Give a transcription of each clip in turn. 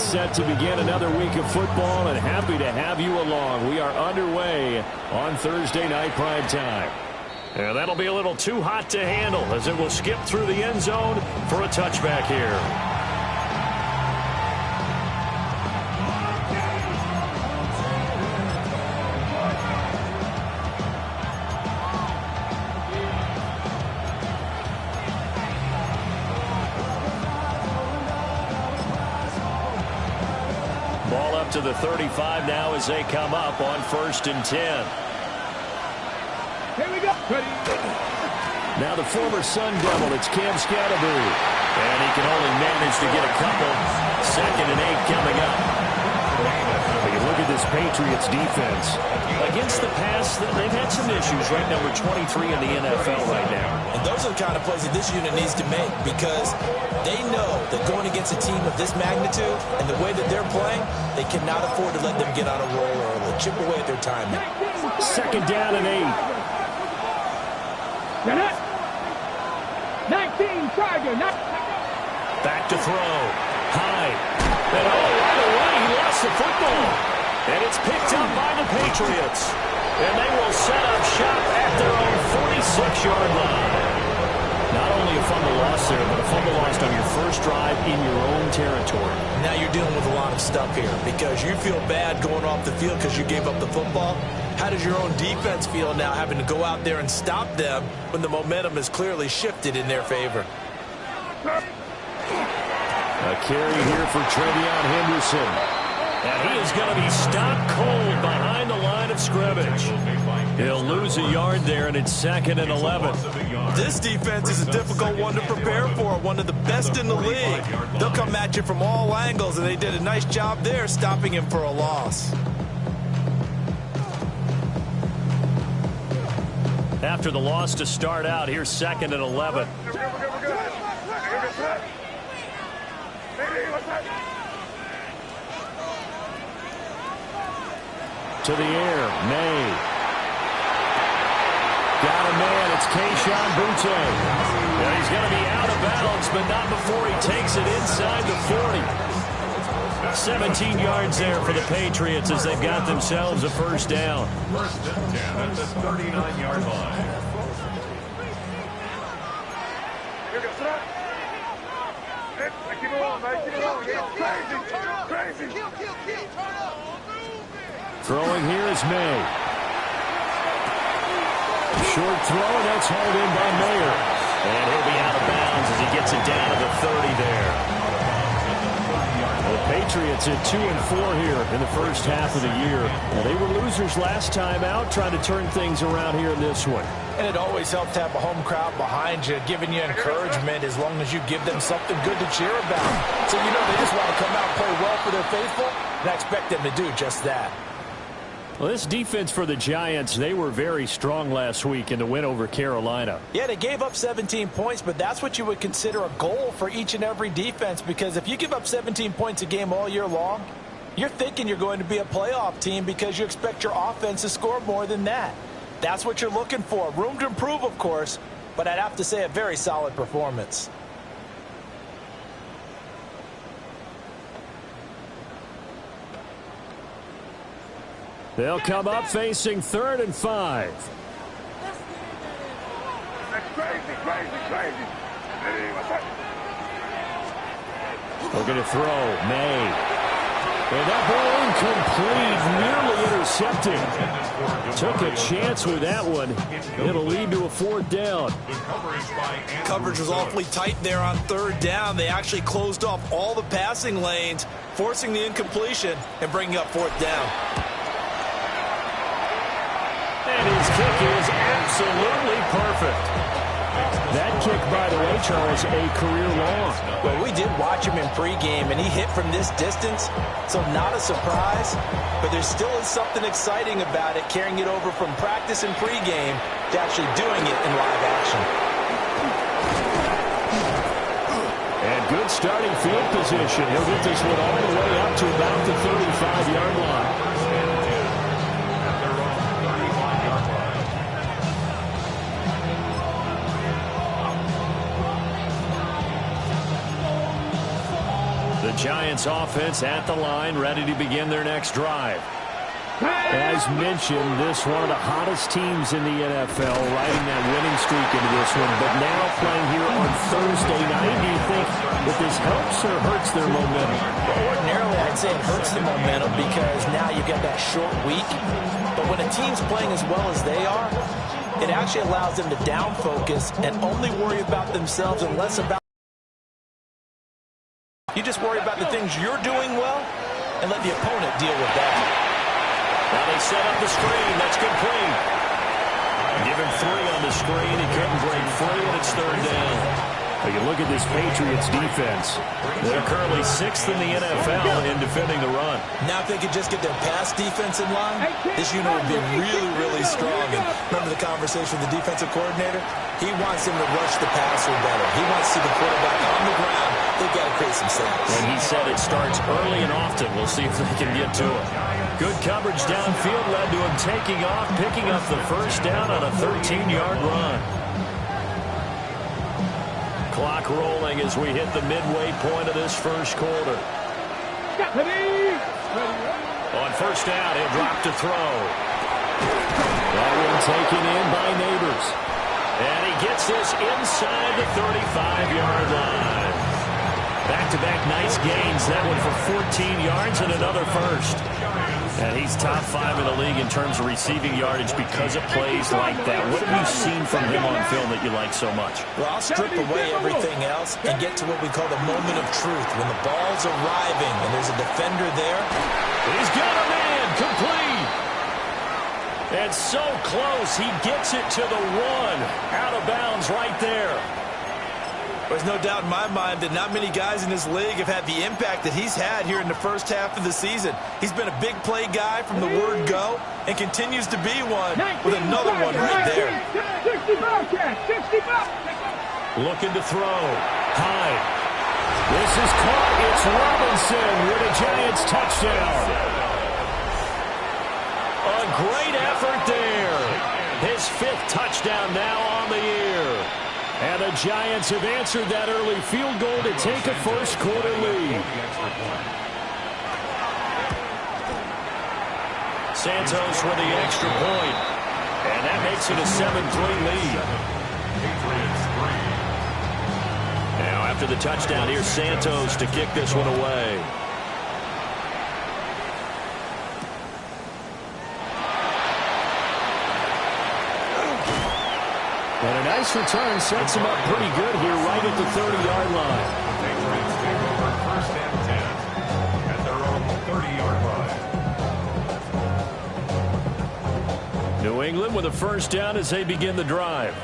set to begin another week of football, and happy to have you along. We are underway on Thursday night prime time. And that'll be a little too hot to handle as it will skip through the end zone for a touchback here. Ball up to the 35 now as they come up on 1st and 10. Here we go. Ready. Now the former Sun Devil, it's Cam Scatterbury. And he can only manage to get a couple. 2nd and 8 coming up. You look at this Patriots defense. Against the pass, they've had some issues. Right, number 23 in the NFL right now. And those are the kind of plays that this unit needs to make, because they know that going against a team of this magnitude and the way that they're playing, they cannot afford to let them get on a roll early. Chip away at their timing. 2nd down and 8. 19, Charger. Back to throw. High. And right away, he lost the football. And it's picked up by the Patriots. And they will set up shop at their own 46-yard line. Not only a fumble loss there, but a fumble lost on your first drive in your own territory. Now you're dealing with a lot of stuff here, because you feel bad going off the field because you gave up the football. How does your own defense feel now, having to go out there and stop them when the momentum is clearly shifted in their favor? A carry here for Trevion Henderson. And he is going to be stopped cold behind the line of scrimmage. He'll lose a yard there, and it's 2nd and 11. This defense is a difficult one to prepare for, one of the best in the league. They'll come at you from all angles, and they did a nice job there stopping him for a loss. After the loss to start out, here's 2nd and 11. To the air, May. Got a man, it's Kayshon Boutte. And he's going to be out of bounds, but not before he takes it inside the 40. 17 yards there for the Patriots as they've got themselves a first down. 1st and 10 at the 39-yard line. Keep it on, man. Keep it on. Crazy. Throwing here is May. Short throw, and that's hauled in by Mayer. And he'll be out of bounds as he gets it down to the 30 there. The Patriots at 2-4 here in the first half of the year. Well, they were losers last time out, trying to turn things around here in this one. And it always helps to have a home crowd behind you, giving you encouragement as long as you give them something good to cheer about. So, they just want to come out and play well for their faithful, and I expect them to do just that. Well, this defense for the Giants, they were very strong last week in the win over Carolina. Yeah, they gave up 17 points, but that's what you would consider a goal for each and every defense, because if you give up 17 points a game all year long, you're thinking you're going to be a playoff team because you expect your offense to score more than that. That's what you're looking for. Room to improve, of course, but I'd have to say a very solid performance. They'll come up facing 3rd and 5. Crazy. Looking to throw, May. And that ball incomplete, nearly intercepted. Took a chance with that one. It'll lead to a 4th down. Coverage was awfully tight there on 3rd down. They actually closed off all the passing lanes, forcing the incompletion and bringing up 4th down. And his kick is absolutely perfect. That kick, by the way, Charles, a career long. Well, we did watch him in pregame, and he hit from this distance, so not a surprise. But there still is something exciting about it, carrying it over from practice and pregame to actually doing it in live action. And good starting field position. He'll get this one all the way up to about the 35-yard line. The Giants offense at the line, ready to begin their next drive. As mentioned, this one of the hottest teams in the NFL, riding that winning streak into this one, but now playing here on Thursday night. Do you think that this helps or hurts their momentum? Well, ordinarily, I'd say it hurts the momentum because now you get that short week. But when a team's playing as well as they are, it actually allows them to down focus and only worry about themselves and less about. You just worry about the things you're doing well and let the opponent deal with that. Now they set up the screen. That's complete. Give him 3 on the screen. He couldn't break free, and it's 3rd down. Well, you look at this Patriots defense. They're currently 6th in the NFL in defending the run. Now if they could just get their pass defense in line, this unit would be really, really strong. And remember the conversation with the defensive coordinator? He wants them to rush the passer better. He wants to see the quarterback on the ground. They've got to create some sacks. And he said it starts early and often. We'll see if they can get to it. Good coverage downfield led to him taking off, picking up the 1st down on a 13-yard run. Clock rolling as we hit the midway point of this 1st quarter. On 1st down, he'll drop to throw. That one taken in by Neighbors. And he gets this inside the 35-yard line. Back-to-back nice gains. That one for 14 yards and another 1st. And he's top 5 in the league in terms of receiving yardage because of plays like that. What have you seen from him on film that you like so much? Well, I'll strip away everything else and get to what we call the moment of truth. When the ball's arriving and there's a defender there. He's got a man, complete. And so close, he gets it to the 1. Out of bounds right there. There's no doubt in my mind that not many guys in this league have had the impact that he's had here in the 1st half of the season. He's been a big play guy from the word go and continues to be one with another one right there. Looking to throw. High. This is caught. It's Robinson with a Giants touchdown. A great effort there. His 5th touchdown now on the year. And the Giants have answered that early field goal to take a 1st quarter lead. Santos with the extra point. And that makes it a 7-3 lead. Now after the touchdown, here's Santos to kick this one away. And a nice return sets him up pretty good here right at the 30-yard line. Patriots take over 1st and 10 at their own 30-yard line. New England with a 1st down as they begin the drive.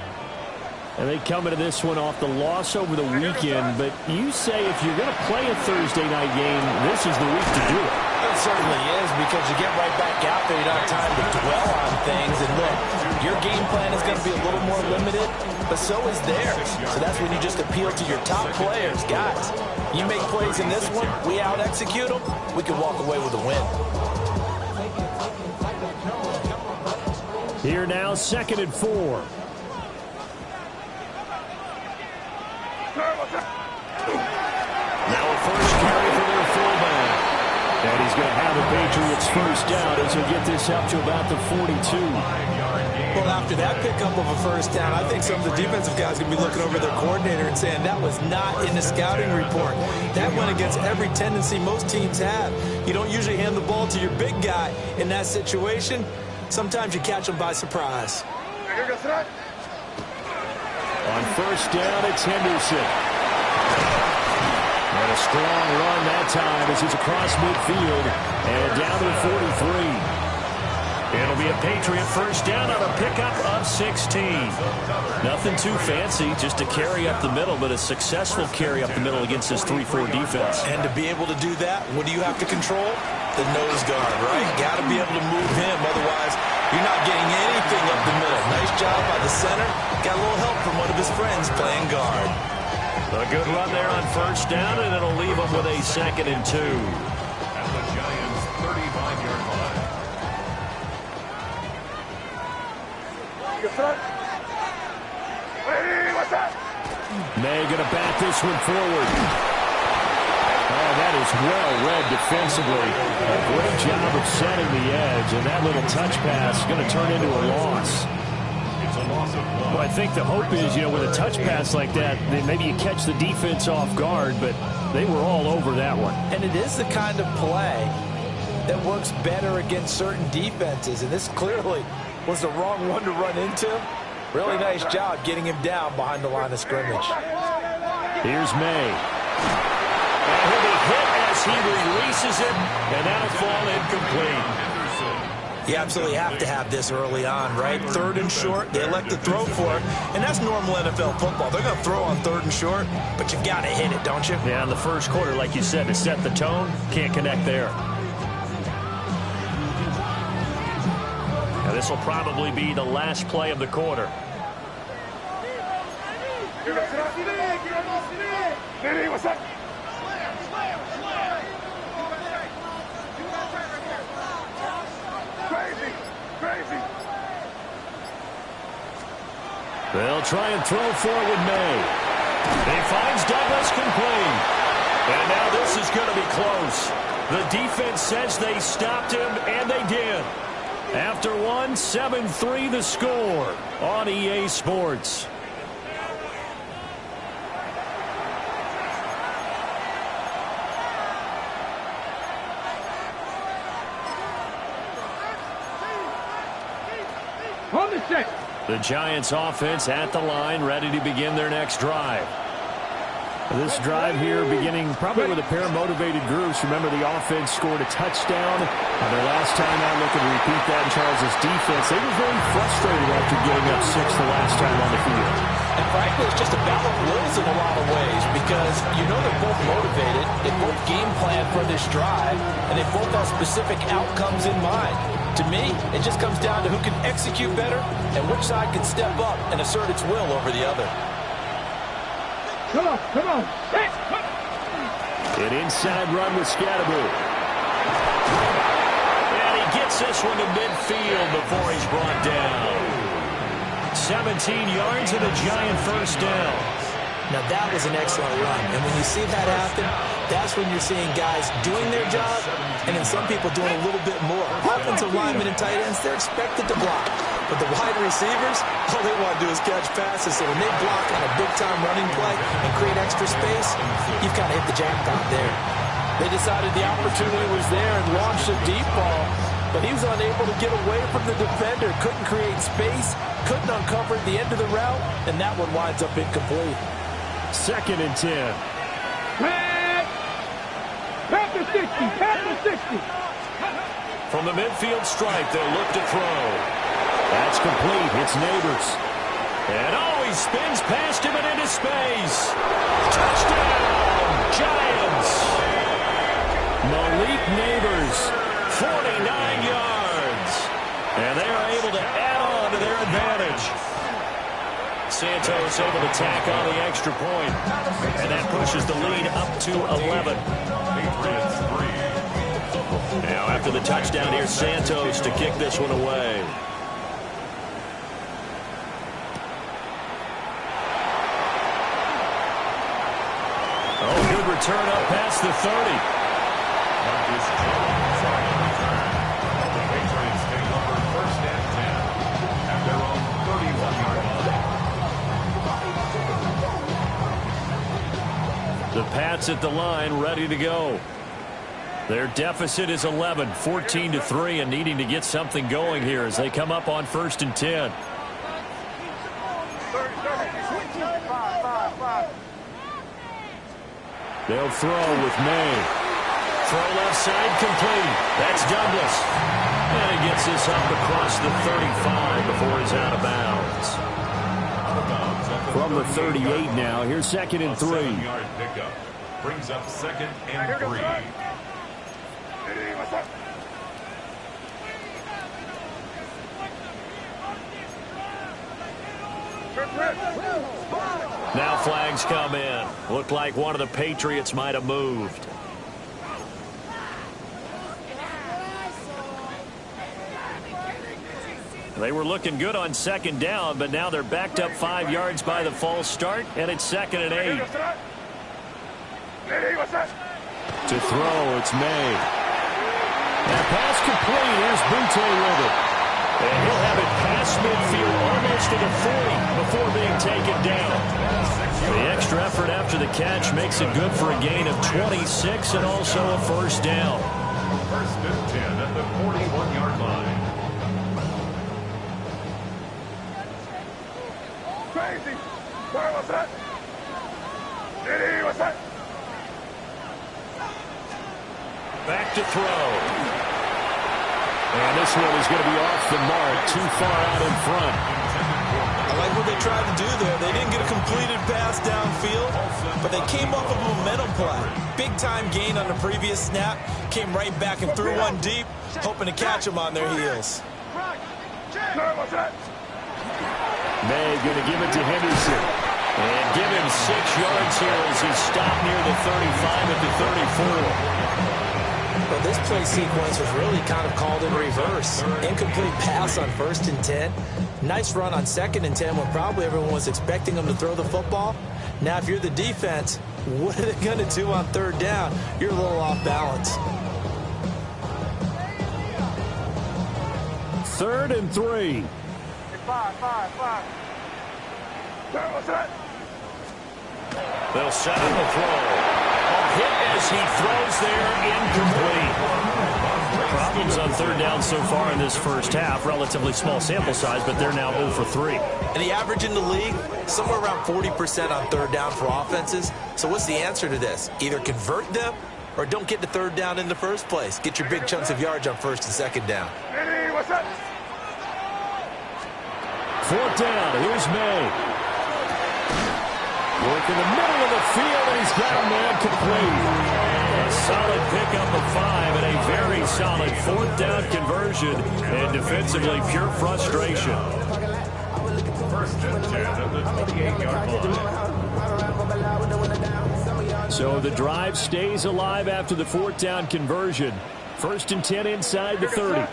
And they come into this one off the loss over the weekend. But you say if you're going to play a Thursday night game, this is the week to do it. It certainly is because you get right back out there. You don't have time to dwell on things. And look, your game plan is going to be a little more limited, but so is theirs. So that's when you just appeal to your top players. Guys, you make plays in this one, we out-execute them, we can walk away with a win. Here now, 2nd and 4. Now a 1st carry for their fullback. And he's going to have the Patriots 1st down as he'll get this up to about the 42. Well, after that pickup of a 1st down, I think some of the defensive guys are going to be looking over their coordinator and saying that was not in the scouting report. That went against every tendency most teams have. You don't usually hand the ball to your big guy in that situation. Sometimes you catch them by surprise. On 1st down, it's Henderson. And a strong run that time as he's across midfield and down to the 43. It'll be a Patriot 1st down on a pickup of 16. Nothing too fancy, just a carry up the middle, but a successful carry up the middle against this 3-4 defense. And to be able to do that, what do you have to control? The nose guard, right? Got to be able to move him, otherwise you're not getting anything up the middle. Nice job by the center. Got a little help from one of his friends playing guard. A good run there on 1st down, and it'll leave them with a 2nd and 2. At the Giants' 35-yard line. Hey, what's that? May going to bat this one forward. Oh, that is well read defensively. A great job of setting the edge, and that little touch pass is going to turn into a loss. It's a loss of 1. Well, I think the hope is, with a touch pass like that, then maybe you catch the defense off guard, but they were all over that one. And it is the kind of play that works better against certain defenses, and this clearly was the wrong one to run into. Really nice job getting him down behind the line of scrimmage. Here's May. And he'll be hit as he releases it, and that'll fall incomplete. You absolutely have to have this early on, right? 3rd and short, they elect to throw for it, and that's normal NFL football. They're going to throw on 3rd and short, but you've got to hit it, don't you? Yeah, in the first quarter, like you said, to set the tone, can't connect there. Now, this will probably be the last play of the quarter. What's up? Crazy. They'll try and throw for it with May. He finds Douglas complete. And now this is going to be close. The defense says they stopped him, and they did. After one, 7-3 the score on EA Sports. The Giants offense at the line, ready to begin their next drive. This drive here beginning probably with a pair of motivated groups. Remember, the offense scored a touchdown. Their last time out, looking to repeat that in Charles' defense. They were very frustrated after getting up 6 the last time on the field. And frankly, it's just a battle of wills in a lot of ways because they're both motivated. They both game plan for this drive, and they both have specific outcomes in mind. To me, it just comes down to who can execute better and which side can step up and assert its will over the other. Come on. An inside run with Scatteroo. And he gets this one to midfield before he's brought down. 17 yards and a Giant first down. Now, that was an excellent run. And when you see that happen, that's when you're seeing guys doing their job and then some people doing a little bit more. Offensive linemen and tight ends, they're expected to block. But the wide receivers, all they want to do is catch passes. So when they block on a big-time running play and create extra space, you've kind of hit the jackpot there. They decided the opportunity was there and launched a deep ball, but he was unable to get away from the defender, couldn't create space, couldn't uncover at the end of the route, and that one winds up incomplete. 2nd and 10. Pat the 60. From the midfield stripe, they'll look to throw. That's complete. It's Neighbors. And he spins past him and into space. Touchdown, Giants. Malik Neighbors. 49 yards. And they are able to add on to their advantage. Santos able to tack on the extra point. And that pushes the lead up to 11. Patriots 3. Now after the touchdown, here's Santos to kick this one away. Oh, good return up past the 30. Marcus Jones on the return. The Patriots take over 1st and 10 at their own 31-yard line. The Pats at the line, ready to go. Their deficit is 11, 14-3, and needing to get something going here as they come up on 1st and 10. They'll throw with May. Throw left side complete. That's Douglas. And he gets this up across the 35 before he's out of bounds. From the 38 now, here's 2nd and 3. 7-yard pickup brings up 2nd and 3. Now flags come in. Looked like one of the Patriots might have moved. They were looking good on 2nd down, but now they're backed up 5 yards by the false start, and it's 2nd and 8. To throw, it's May. And pass complete. Here's Butte with it. And he'll have it past midfield almost to the 40 before being taken down. The extra effort after the catch makes it good for a gain of 26 and also a first down. First and 10 at the 41-yard line. Crazy. Where was that? Diddy, what's that? Back to throw. And this one is going to be off the mark, too far out in front. I like what they tried to do there. They didn't get a completed pass downfield, but they came off of a momentum play. Big-time gain on the previous snap, came right back and threw one deep, hoping to catch them on their heels. May going to give it to Henderson. And give him 6 yards here as he stopped near the 35 at the 34. Well, this play sequence was really kind of called in reverse. Incomplete pass on 1st and 10. Nice run on 2nd and 10 when probably everyone was expecting them to throw the football. Now, if you're the defense, what are they going to do on 3rd down? You're a little off balance. 3rd and 3. Five. Where was that? They'll set up the throw. A hit as he throws there, incomplete. Problems on 3rd down so far in this first half. Relatively small sample size, but they're now 0 for 3. And the average in the league, somewhere around 40% on 3rd down for offenses. So what's the answer to this? Either convert them or don't get to 3rd down in the first place. Get your big chunks of yards on 1st and 2nd down. Diddy, what's that? 4th down, here's May. Work in the middle of the field, and he's got a man complete. A solid pickup of 5 and a very solid 4th down conversion. And defensively, pure frustration. First and 10 at the 28-yard line. So the drive stays alive after the 4th down conversion. 1st and 10 inside the 30.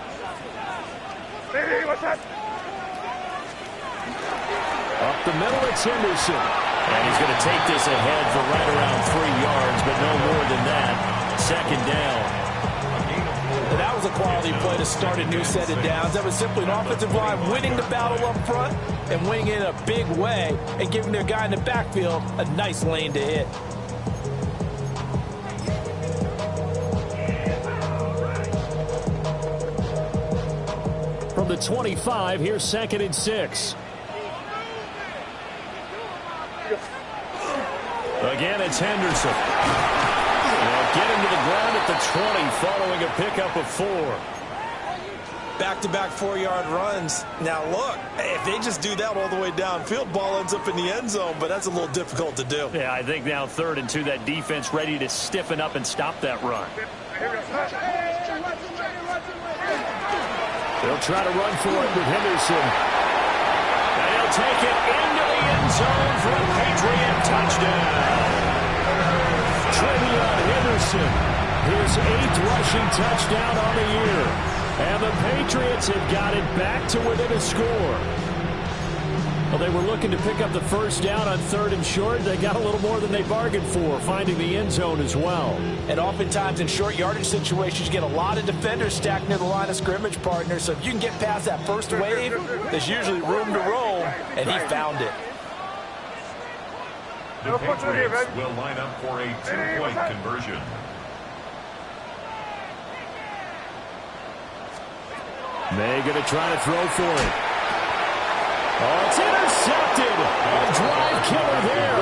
Diddy, what's that? Up the middle, it's Henderson. And he's going to take this ahead for right around 3 yards, but no more than that. 2nd down. And that was a quality play to start a new set of downs. That was simply an offensive line winning the battle up front and winning it in a big way and giving their guy in the backfield a nice lane to hit. From the 25, here's 2nd and 6. Again, it's Henderson. And get him to the ground at the 20 following a pickup of 4. Back-to-back 4-yard runs. Now, look, if they just do that all the way downfield, ball ends up in the end zone, but that's a little difficult to do. Yeah, I think now 3rd and 2, that defense ready to stiffen up and stop that run. They'll try to run for it with Henderson. And he'll take it into the end zone for a Patriot touchdown. Trevion Henderson, his 8th rushing touchdown on the year. And the Patriots have got it back to within a score. Well, they were looking to pick up the 1st down on 3rd and short. They got a little more than they bargained for, finding the end zone as well. And oftentimes in short yardage situations, you get a lot of defenders stacked near the line of scrimmage, partner. So if you can get past that first wave, there's usually room to roam, and he found it. The Patriots will line up for a 2-point conversion. May going to try to throw for it. Oh, it's intercepted. A drive killer there.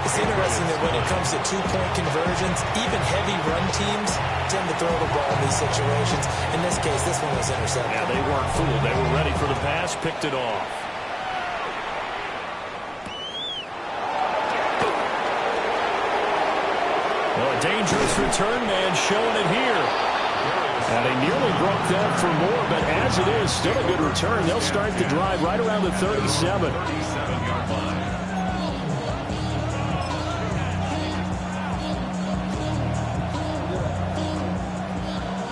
It's interesting that when it comes to 2-point conversions, even heavy run teams tend to throw the ball in these situations. In this case, this one was intercepted. Yeah, they weren't fooled. They were ready for the pass, picked it off. Well, a dangerous return man showing it here. And they nearly broke that for more, but as it is, still a good return. They'll start the drive right around the 37. 37-yard line.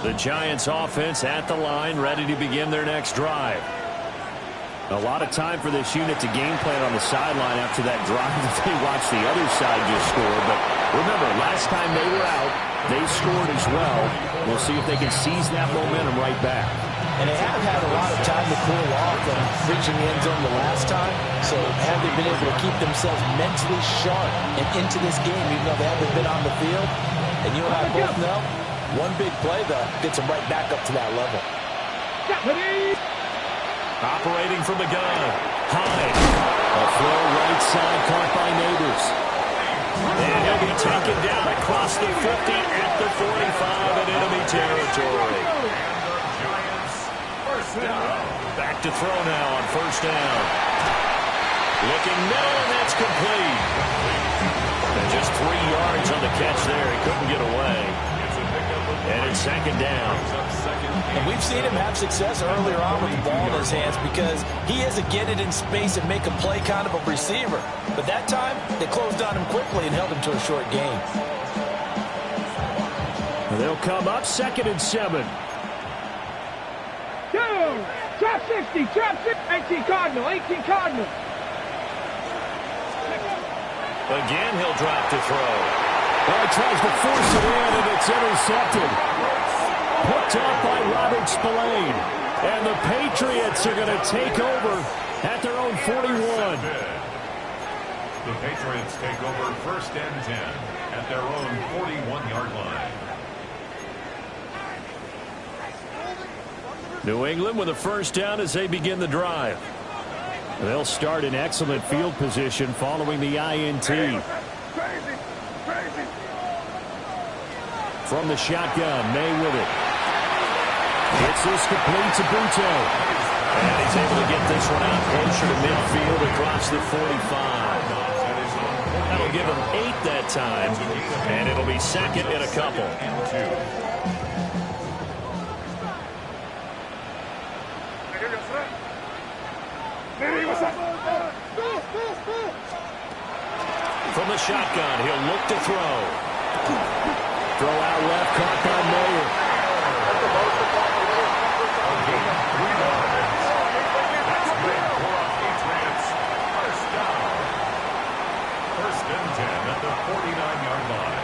The Giants offense at the line, ready to begin their next drive. A lot of time for this unit to game plan on the sideline after that drive that they watched the other side just score. But remember, last time they were out, they scored as well. We'll see if they can seize that momentum right back. And they have had a lot of time to cool off from reaching the end zone the last time. So have they been able to keep themselves mentally sharp and into this game, even though they haven't been on the field? And you and I both know, one big play, though, gets them right back up to that level. Operating from the gun. High. A throw right side caught by Neighbors. And he'll be taken down across the 50 at the 45 in enemy territory. Back to throw now on first down. Looking middle, and that's complete. And just 3 yards on the catch there. He couldn't get away. And it's second down. And we've seen him have success earlier on with the ball in his hands because he is a get it in space and make a play kind of a receiver. But that time, they closed on him quickly and held him to a short gain. They'll come up 2nd and 7. Trap 60, trap 60. 18 Cardinal, 18 Cardinal. Again, he'll drop to throw. Well, he tries to force it in, and it's intercepted. Picked up by Robert Spillane. And the Patriots are going to take over at their own 41. The Patriots take over 1st and 10 at their own 41-yard line. New England with a first down as they begin the drive. They'll start in excellent field position following the INT. From the shotgun, May with it. It's this complete to Butte. And he's able to get this one out closer to midfield across the 45. That'll give him 8 that time, and it'll be second in a couple. From the shotgun, he'll look to throw. Throw out left, caught by Mayer. First and 10 at the 49-yard line.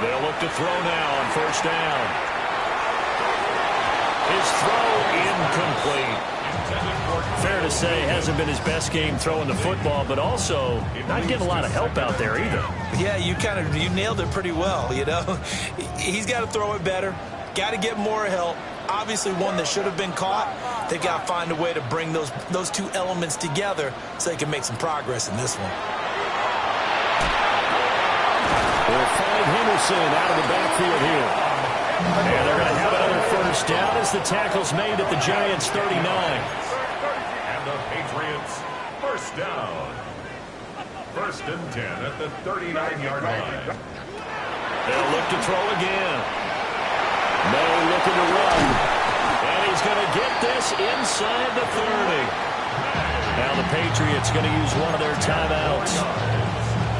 They'll look to throw now on first down. His throw incomplete. Fair to say, hasn't been his best game throwing the football, but also not getting a lot of help out there either. Yeah, you nailed it pretty well, you know. He's got to throw it better. Got to get more help. Obviously one that should have been caught. They got to find a way to bring those two elements together so they can make some progress in this one. We'll find Henderson out of the backfield here. And they're going to have another first down as the tackle's made at the Giants' 39. And the Patriots first down. First and 10 at the 39-yard line. They'll look to throw again. May looking to run. And he's going to get this inside the 30. Now the Patriots going to use one of their timeouts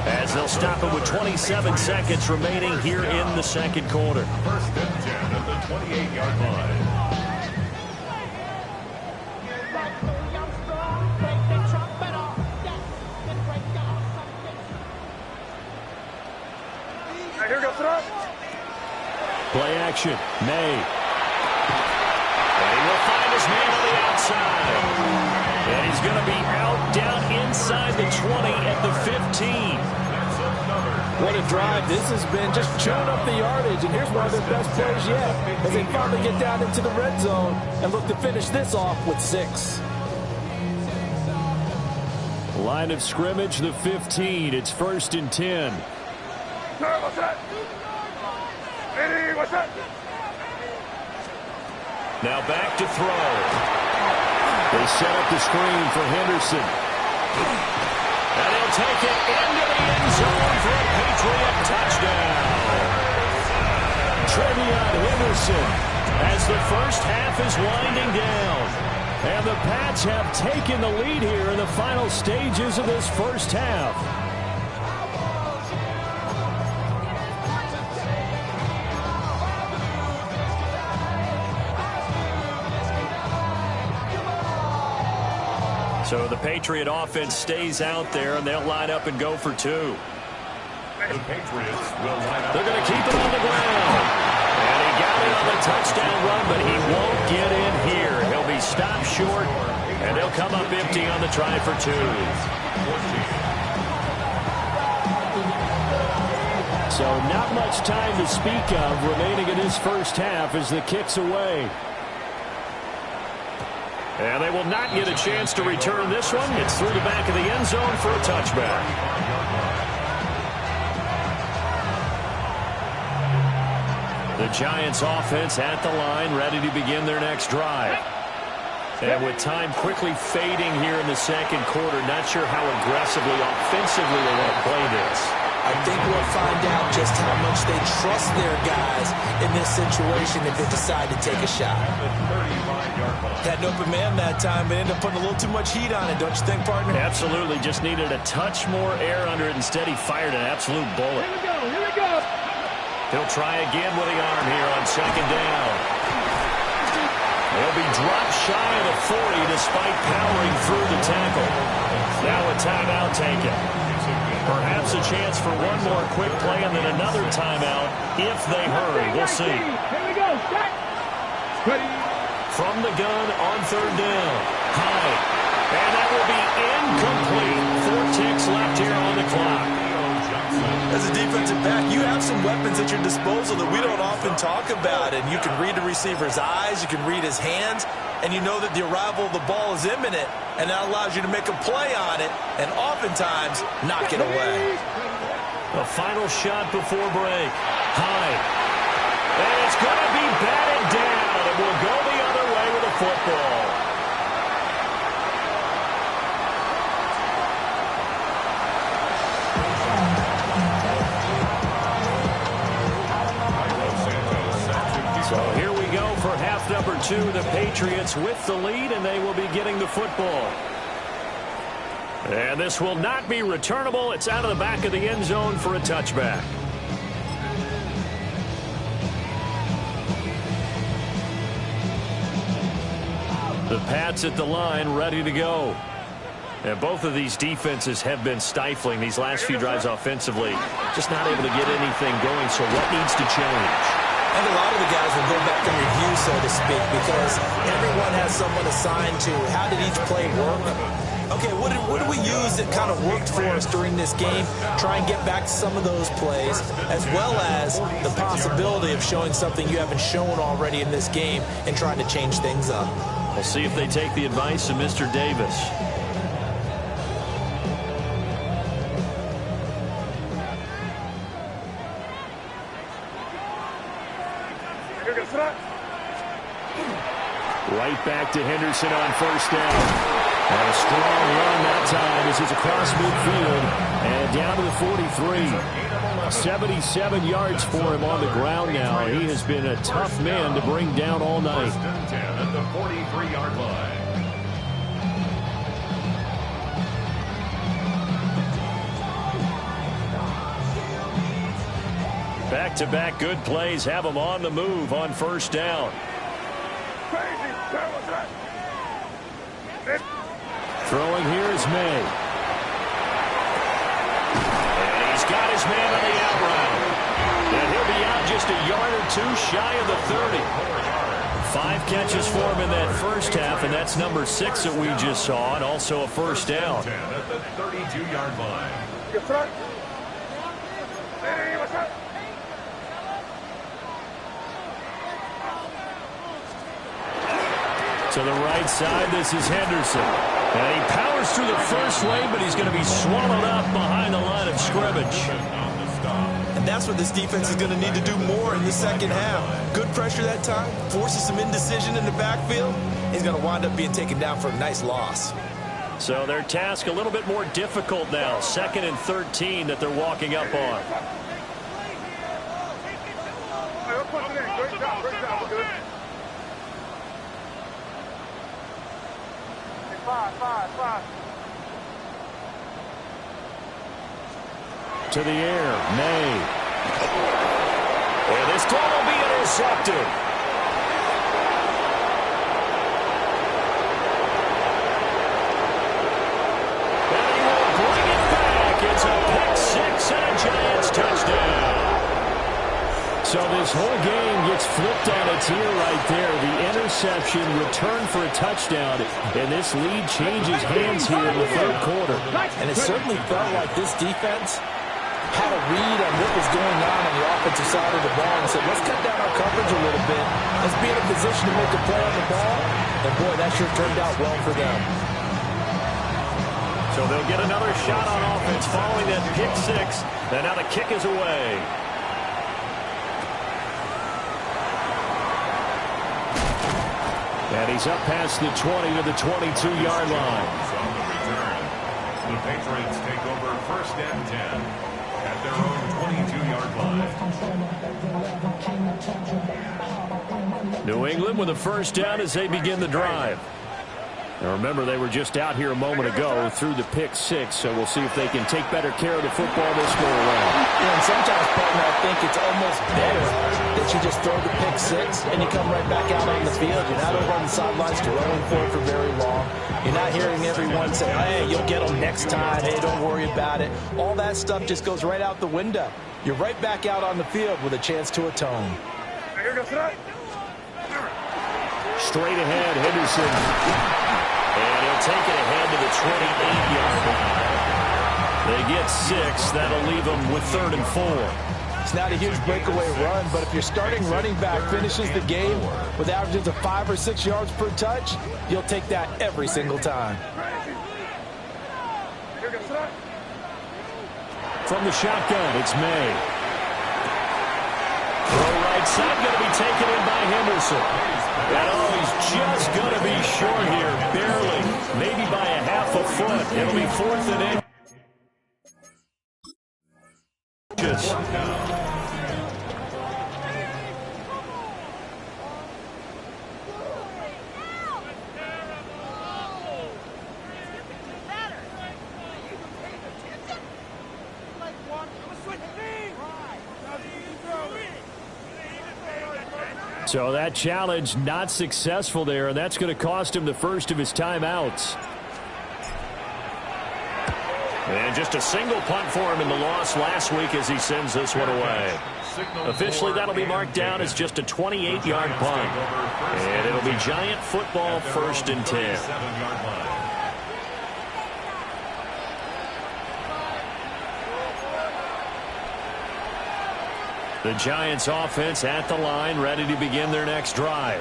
as they'll stop it with 27 seconds remaining here in the second quarter. First and 10 at the 28-yard line. Here goes throw. Play action. May. And he will find his man on the outside. And he's going to be out down inside the 20 at the 15. What a drive. This has been just chewing up the yardage, and here's one of their best plays yet as they finally get down into the red zone and look to finish this off with 6. Line of scrimmage, the 15. It's 1st and 10. What's that? Eddie, what's that? Now back to throw. They set up the screen for Henderson. And he'll take it into the end zone for a Patriot touchdown. Trevion Henderson as the first half is winding down. And the Pats have taken the lead here in the final stages of this first half. So the Patriot offense stays out there, and they'll line up and go for 2. The Patriots will line up. They're going to keep it on the ground. And he got it on the touchdown run, but he won't get in here. He'll be stopped short, and they'll come up empty on the try for 2. So not much time to speak of remaining in this first half as the kick's away. And they will not get a chance to return this one. It's through the back of the end zone for a touchback. The Giants offense at the line, ready to begin their next drive. And with time quickly fading here in the second quarter, not sure how aggressively, offensively they want to play this. I think we'll find out just how much they trust their guys in this situation if they decide to take a shot. Had an open man that time, but ended up putting a little too much heat on it, don't you think, partner? Absolutely. Just needed a touch more air under it. Instead, he fired an absolute bullet. Here we go. He'll try again with the arm here on second down. He'll be dropped shy of the 40 despite powering through the tackle. Now a timeout taken. Perhaps a chance for one more quick play and then another timeout if they hurry. We'll see. Here we go. Set. Ready. From the gun on third down. High. And that will be incomplete. 4 ticks left here on the clock. As a defensive back, you have some weapons at your disposal that we don't often talk about. And you can read the receiver's eyes, you can read his hands, and you know that the arrival of the ball is imminent, and that allows you to make a play on it and oftentimes knock it away. The final shot before break. High. And it's going to be batted down. It will go the other way with the football. So here we go for half number 2. The Patriots with the lead, and they will be getting the football. And this will not be returnable. It's out of the back of the end zone for a touchback. The Pats at the line, ready to go. And both of these defenses have been stifling these last few drives offensively. Just not able to get anything going, so what needs to change? I think a lot of the guys will go back and review, so to speak, because everyone has someone assigned to how did each play work. Okay, what do we use that kind of worked for us during this game? Try and get back to some of those plays, as well as the possibility of showing something you haven't shown already in this game and trying to change things up. We'll see if they take the advice of Mr. Davis. Right back to Henderson on first down. And a strong run that time as he's across midfield and down to the 43. 77 yards for him on the ground now. He has been a tough man to bring down all night. First and 10 at the 43-yard line. Back-to-back good plays have him on the move on first down. Throwing here is May. And he's got his man on the out route. And he'll be out just a yard or 2 shy of the 30. 5 catches for him in that first half, and that's number 6 that we just saw, and also a first down. 10 at the 32-yard line. To the right side, this is Henderson. And he powers through the first lane, but he's going to be swallowed up behind the line of scrimmage. And that's what this defense is going to need to do more in the second half. Good pressure that time, forces some indecision in the backfield. He's going to wind up being taken down for a nice loss. So their task a little bit more difficult now. 2nd and 13 that they're walking up on. Great job, we're good. 5. To the air, May. And this ball will be intercepted. So this whole game gets flipped on its ear right there. The interception returned for a touchdown, and this lead changes hands here in the third quarter. And it certainly felt like this defense had a read on what was going on the offensive side of the ball and said, let's cut down our coverage a little bit. Let's be in a position to make a play on the ball. And, boy, that sure turned out well for them. So they'll get another shot on offense following that pick six. And now the kick is away. And he's up past the 20 to the 22-yard line. On the return, the Patriots take over first and 10 at their own 22-yard line. New England with a first down as they begin the drive. Now remember, they were just out here a moment ago through the pick six, so we'll see if they can take better care of the football this go around. Yeah, and sometimes, partner, I think it's almost better that you just throw the pick six and you come right back out on the field. You're not over on the sidelines dwelling for it for very long. You're not hearing everyone say, hey, you'll get them next time. Hey, don't worry about it. All that stuff just goes right out the window. You're right back out on the field with a chance to atone. Straight ahead, Henderson. And he'll take it ahead to the 28-yard line. They get 6. That'll leave them with 3rd and 4. It's not a huge breakaway run, but if your starting running back finishes the game with averages of 5 or 6 yards per touch, you'll take that every single time. From the shotgun, it's May. Throw right side, going to be taken in by Henderson. And he's just going to be short here, barely, maybe by a half a foot. It'll be 4th and 8. So that challenge not successful there, and that's going to cost him the first of his timeouts. And just a single punt for him in the loss last week as he sends this one away. Officially, that'll be marked down as just a 28-yard punt. And it'll be Giant football, 1st and 10. The Giants offense at the line, ready to begin their next drive.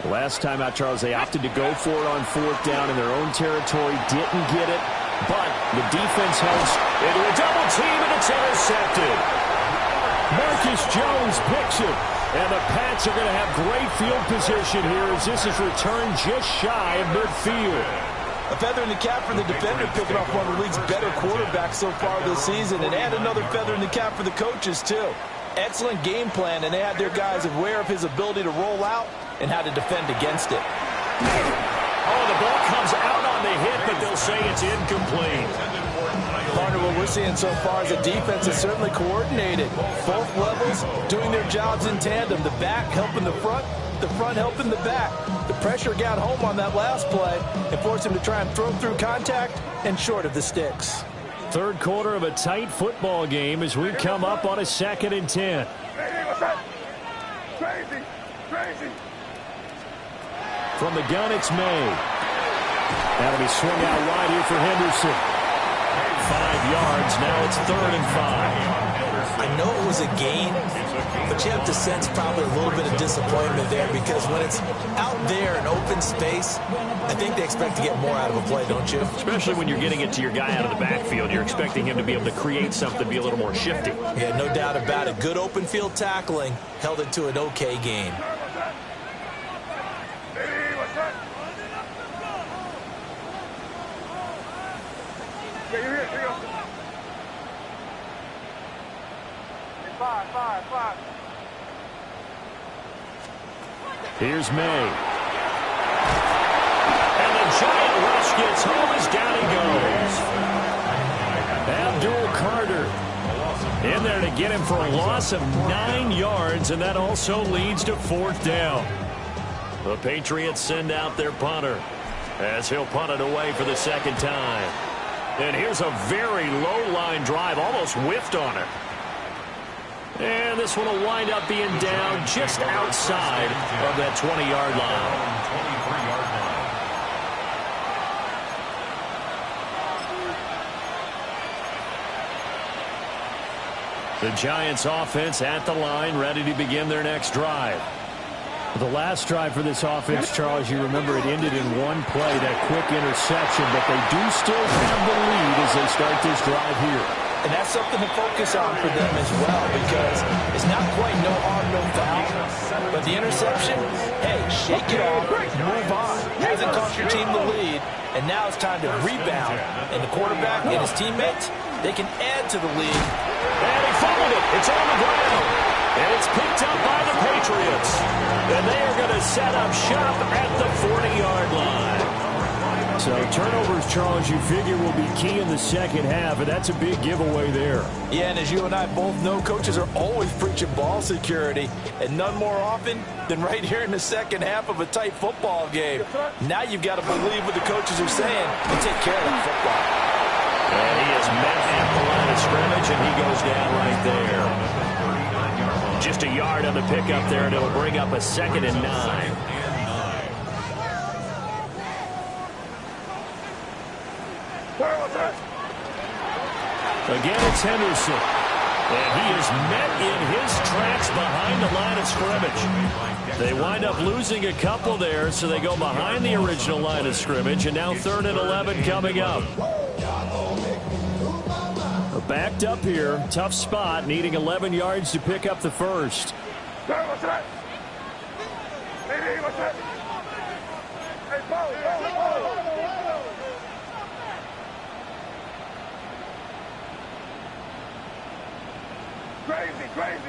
Last time out, Charles, they opted to go for it on 4th down in their own territory. Didn't get it, but the defense helps into a double team, and it's intercepted. Marcus Jones picks it, and the Pats are going to have great field position here as this is returned just shy of midfield. A feather in the cap for the defender, picking off one of the league's better quarterbacks so far this season, and add another feather in the cap for the coaches, too. Excellent game plan, and they had their guys aware of his ability to roll out and how to defend against it. Oh, the ball comes out on the hit, but they'll say it's incomplete. Partner, what we're seeing so far is the defense is certainly coordinated. Both levels doing their jobs in tandem. The back helping the front helping the back. The pressure got home on that last play and forced him to try and throw through contact and short of the sticks. Third quarter of a tight football game as we come up on a 2nd and 10. Crazy! From the gun, it's May. That'll be swung out wide here for Henderson. 5 yards. Now it's 3rd and 5. I know it was a gain, but you have to sense probably a little bit of disappointment there because when it's out there in open space, I think they expect to get more out of a play, don't you? Especially when you're getting it to your guy out of the backfield. You're expecting him to be able to create something, be a little more shifty. Yeah, no doubt about it. Good open field tackling held it to an okay game. Five. Here's May. And the Giant rush gets home as down he goes. Abdul Carter in there to get him for a loss of 9 yards, and that also leads to 4th down. The Patriots send out their punter as he'll punt it away for the 2nd time. And here's a very low line drive, almost whiffed on it. And this one will wind up being down just outside of that 20-yard line. 23-yard line. The Giants offense at the line, ready to begin their next drive. The last drive for this offense, Charles, you remember it ended in one play, that quick interception, but they do still have the lead as they start this drive here. And that's something to focus on for them as well, because it's not quite no harm, no foul. But the interception, hey, shake it off, move on. Hasn't cost your team the lead, and now it's time to rebound. And the quarterback and his teammates, they can add to the lead. And he fumbled it. It's on the ground. And it's picked up by the Patriots. And they are going to set up shop at the 40-yard line. So turnovers, Charles, you figure will be key in the second half, and that's a big giveaway there. Yeah, and as you and I both know, coaches are always preaching ball security, and none more often than right here in the second half of a tight football game. Now you've got to believe what the coaches are saying and take care of that football. And he is met at the line of scrimmage, and he goes down right there. Just a yard on the pickup there, and it'll bring up a 2nd and 9. Again, it's Henderson. And he is met in his tracks behind the line of scrimmage. They wind up losing a couple there, so they go behind the original line of scrimmage, and now 3rd and 11 coming up. Backed up here, tough spot, needing 11 yards to pick up the first. What's that? Hey, what's that? Hey, Paul.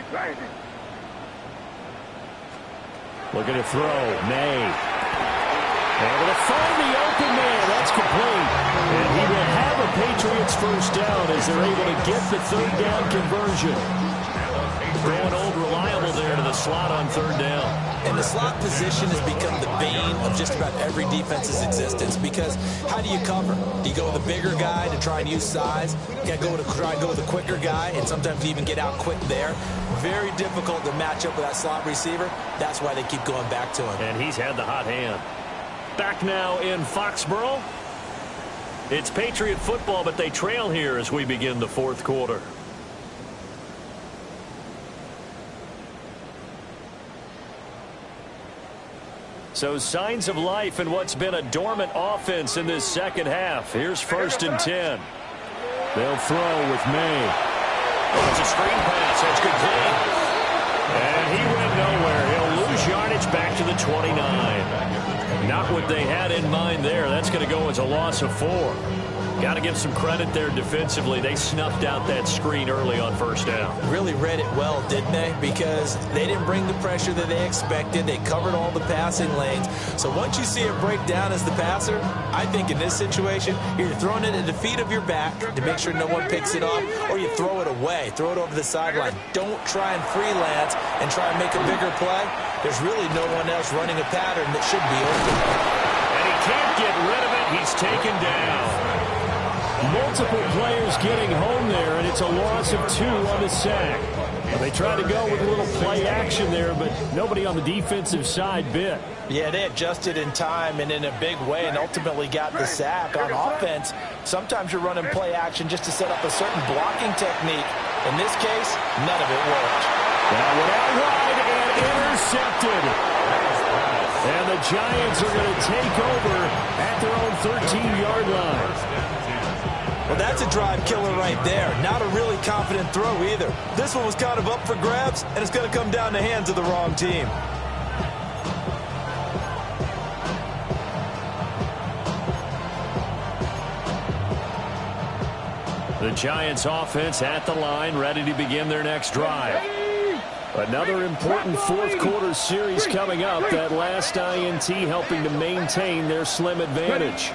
Crazy. Looking to throw, May. Able to find the open man. That's complete. And he will have a Patriots first down as they're able to get the 3rd down conversion. Throwing old reliable there to the slot on 3rd down. And the slot position has become the bane of just about every defense's existence, because how do you cover? Do you go with a bigger guy to try and use size? You got to try and go with a quicker guy, and sometimes you even get out quick there. Very difficult to match up with that slot receiver. That's why they keep going back to him. And he's had the hot hand. Back now in Foxborough. It's Patriot football, but they trail here as we begin the 4th quarter. So signs of life in what's been a dormant offense in this second half. Here's 1st and 10. They'll throw with May. Oh, it's a screen pass. That's complete. And he went nowhere. He'll lose yardage back to the 29. Not what they had in mind there. That's going to go as a loss of 4. Got to give some credit there defensively. They snuffed out that screen early on 1st down. Really read it well, didn't they? Because they didn't bring the pressure that they expected. They covered all the passing lanes. So once you see it break down as the passer, I think in this situation, you're throwing it at the feet of your back to make sure no one picks it off, or you throw it away. Throw it over the sideline. Don't try and freelance and try and make a bigger play. There's really no one else running a pattern that should be open. And he can't get rid of it. He's taken down. Multiple players getting home there, and it's a loss of 2 on the sack. Well, they tried to go with a little play action there, but nobody on the defensive side bit. Yeah, they adjusted in time and in a big way and ultimately got the sack. On offense, sometimes you're running play action just to set up a certain blocking technique. In this case, none of it worked. That went out wide and intercepted. And the Giants are going to take over at their own 13-yard line. Well, that's a drive killer right there. Not a really confident throw either. This one was kind of up for grabs, and it's going to come down the hands of the wrong team. The Giants offense at the line, ready to begin their next drive. Another important 4th quarter series coming up. That last INT helping to maintain their slim advantage.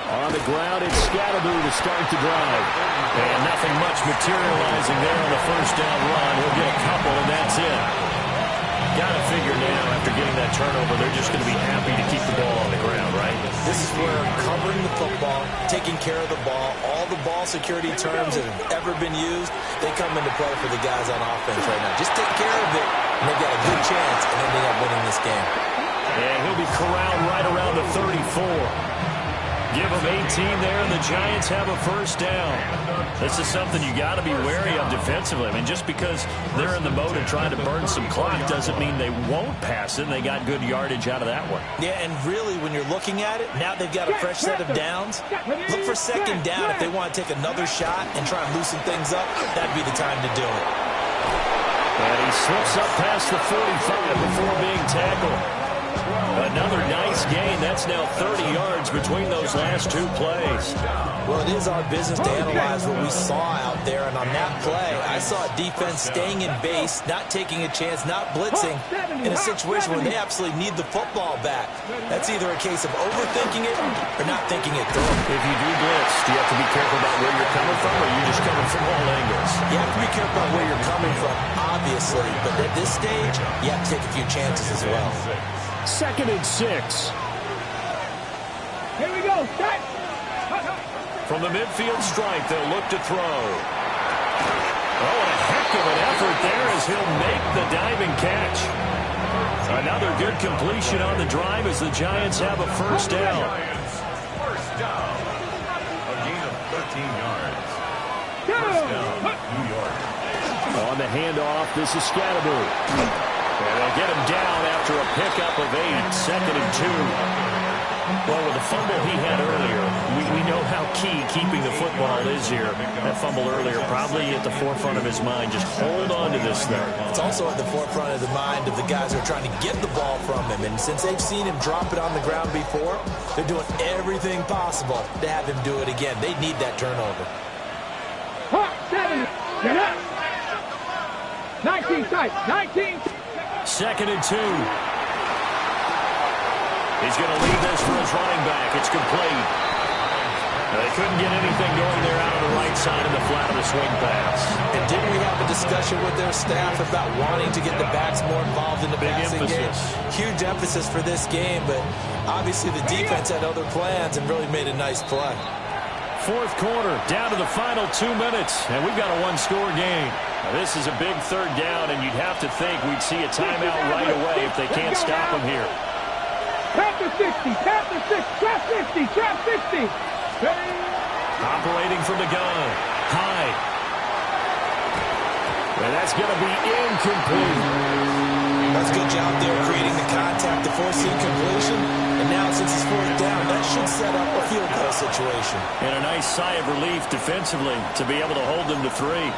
On the ground, it's Scatterboo to start the drive. And nothing much materializing there on the 1st down run. He'll get a couple, and that's it. Got to figure now, after getting that turnover, they're just going to be happy to keep the ball on the ground, right? This is where covering the football taking care of the ball. All the ball security terms that have ever been used, they come into play for the guys on offense right now. Just take care of it, and they've got a good chance of ending up winning this game. And he'll be corralled right around the 34. Give them 18 there, and the Giants have a first down. This is something you got to be wary of defensively. I mean, just because they're in the mode of trying to burn some clock doesn't mean they won't pass it. They got good yardage out of that one. Yeah, and really, when you're looking at it, now they've got a fresh set of downs. Look for second down if they want to take another shot and try and loosen things up. That'd be the time to do it. And he slips up past the 45 before being tackled. Another nice gain. That's now 30 yards between those last two plays. Well, it is our business to analyze what we saw out there, and on that play, I saw a defense staying in base, not taking a chance, not blitzing, in a situation where they absolutely need the football back. That's either a case of overthinking it or not thinking it through. If you do blitz, do you have to be careful about where you're coming from, or are you just coming from all angles? You have to be careful about where you're coming from, obviously, but at this stage, you have to take a few chances as well. 2nd and 6. Here we go. Start. From the midfield stripe, they'll look to throw. Oh, a heck of an effort there as he'll make the diving catch. Another good completion on the drive as the Giants have a first down. First down. A gain of 13 yards. First down, New York. On the handoff, this is Scatterby. And they'll get him down after a pickup of 8, 2nd and 2. Well, with the fumble he had earlier, we know how key keeping the football is here. That fumble earlier probably at the forefront of his mind. Just hold on to this thing. It's also at the forefront of the mind of the guys who are trying to get the ball from him. And since they've seen him drop it on the ground before, they're doing everything possible to have him do it again. They need that turnover. 7. Get up. 19 tight. 19. 2nd and 2. He's going to leave this for his running back. It's complete. They couldn't get anything going there out on the right side of the flat of the swing pass. And didn't we have a discussion with their staff about wanting to get the backs more involved in the passing game? Huge emphasis for this game, but obviously the defense had other plans and really made a nice play. 4th quarter, down to the final 2 minutes, and we've got a one-score game. Now, this is a big 3rd down, and you'd have to think we'd see a timeout right away if they can't stop him here. Tap the 60. Tap the 6. Trap 60. Trap 60. Operating from the gun. Hyde. And that's going to be incomplete. That's a good job there creating the contact, the forcing completion. And now since it's 4th down, that should set up a field goal situation. And a nice sigh of relief defensively to be able to hold them to 3.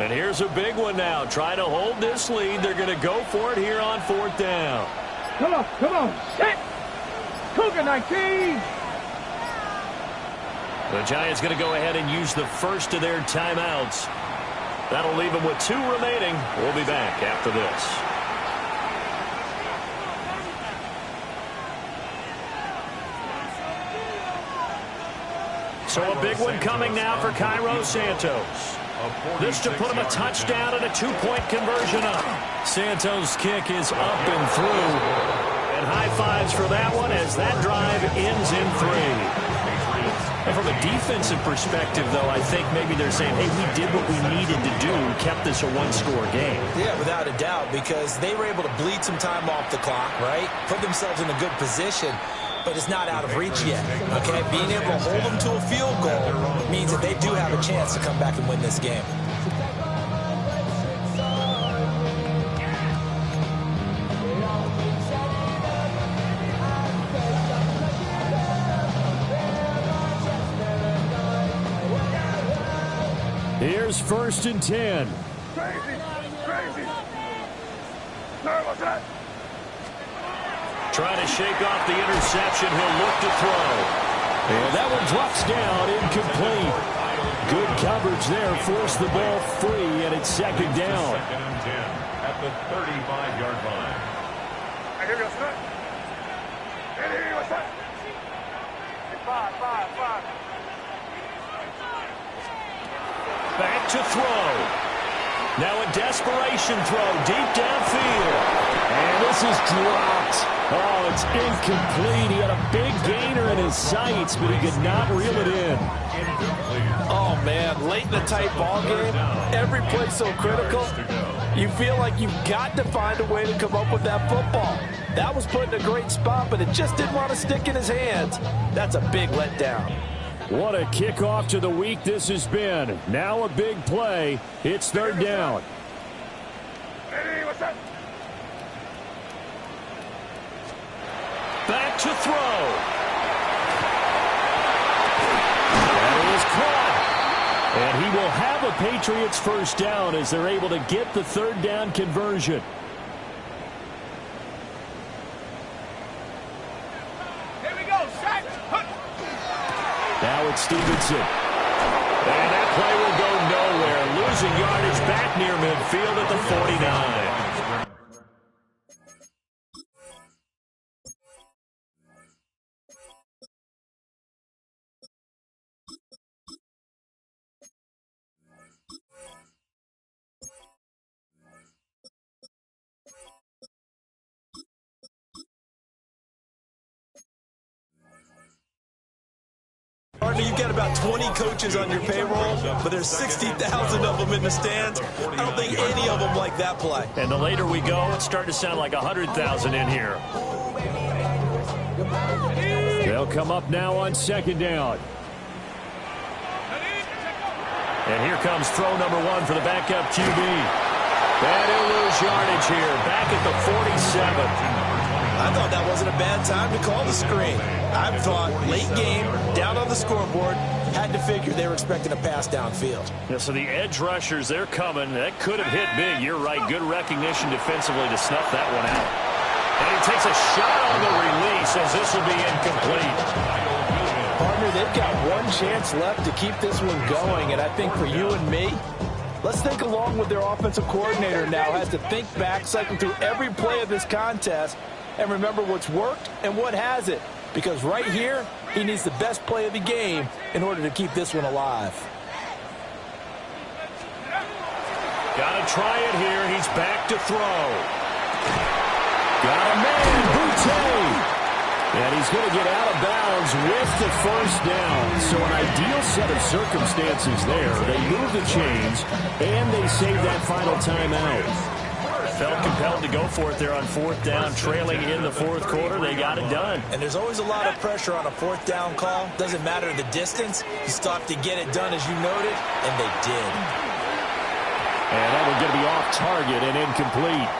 And here's a big one now. Trying to hold this lead. They're going to go for it here on 4th down. Come on. Come on. Set. Cougar 19. The Giants going to go ahead and use the first of their timeouts. That'll leave them with 2 remaining. We'll be back after this. So a big one coming now for Cairo Santos. This to put him a touchdown and a 2-point conversion up. Santos' kick is up and through. And high fives for that one as that drive ends in 3. And from a defensive perspective, though, I think maybe they're saying, hey, we did what we needed to do, kept this a one-score game. Yeah, without a doubt, because they were able to bleed some time off the clock, right? Put themselves in a good position, but it's not out of reach yet, okay? Being able to hold them to a field goal means that they do have a chance to come back and win this game. Here's 1st and 10. Crazy. Crazy. Sorry about that. Trying to shake off the interception. He'll look to throw. And that one drops down, incomplete. Good coverage there. Forced the ball free, and it's 2nd down. 2nd and 10 at the 35-yard line. here we go, son. Ready, what's up? Five. Back to throw. Now a desperation throw deep downfield. And this is dropped. Oh, it's incomplete. He had a big gainer in his sights, but he could not reel it in. Oh, man, late in the tight ball game, every play so critical, you feel like you've got to find a way to come up with that football. That was put in a great spot, but it just didn't want to stick in his hands. That's a big letdown. What a kickoff to the week this has been. Now a big play. It's third down. Ready, what's up? Back to throw. That is caught. And he will have a Patriots first down as they're able to get the third down conversion. Here we go, set. Now it's Stevenson. And that play will go nowhere. Losing yardage back near midfield at the 49. Partner, you've got about 20 coaches on your payroll, but there's 60,000 of them in the stands. I don't think any of them like that play. And the later we go, it's starting to sound like 100,000 in here. They'll come up now on second down. And here comes throw number one for the backup QB. And he'll lose yardage here, back at the 47. I thought that wasn't a bad time to call the screen. I thought late game, down on the scoreboard, had to figure they were expecting a pass downfield. Yeah, so the edge rushers, they're coming. That could have hit big. You're right. Good recognition defensively to snuff that one out. And he takes a shot on the release as this will be incomplete. Partner, they've got one chance left to keep this one going, and I think for you and me, let's think along with their offensive coordinator now. Has to think back, cycle through every play of this contest, and remember what's worked and what hasn't. Because right here, he needs the best play of the game in order to keep this one alive. Got to try it here. He's back to throw. Got a man, Boutte. And he's going to get out of bounds with the first down. So an ideal set of circumstances there. They move the chains, and they save that final timeout. Felt compelled to go for it there on fourth down, trailing in the fourth quarter. They got it done. And there's always a lot of pressure on a fourth down call. Doesn't matter the distance. You still have to get it done, as you noted, and they did. And that one going to be off target and incomplete.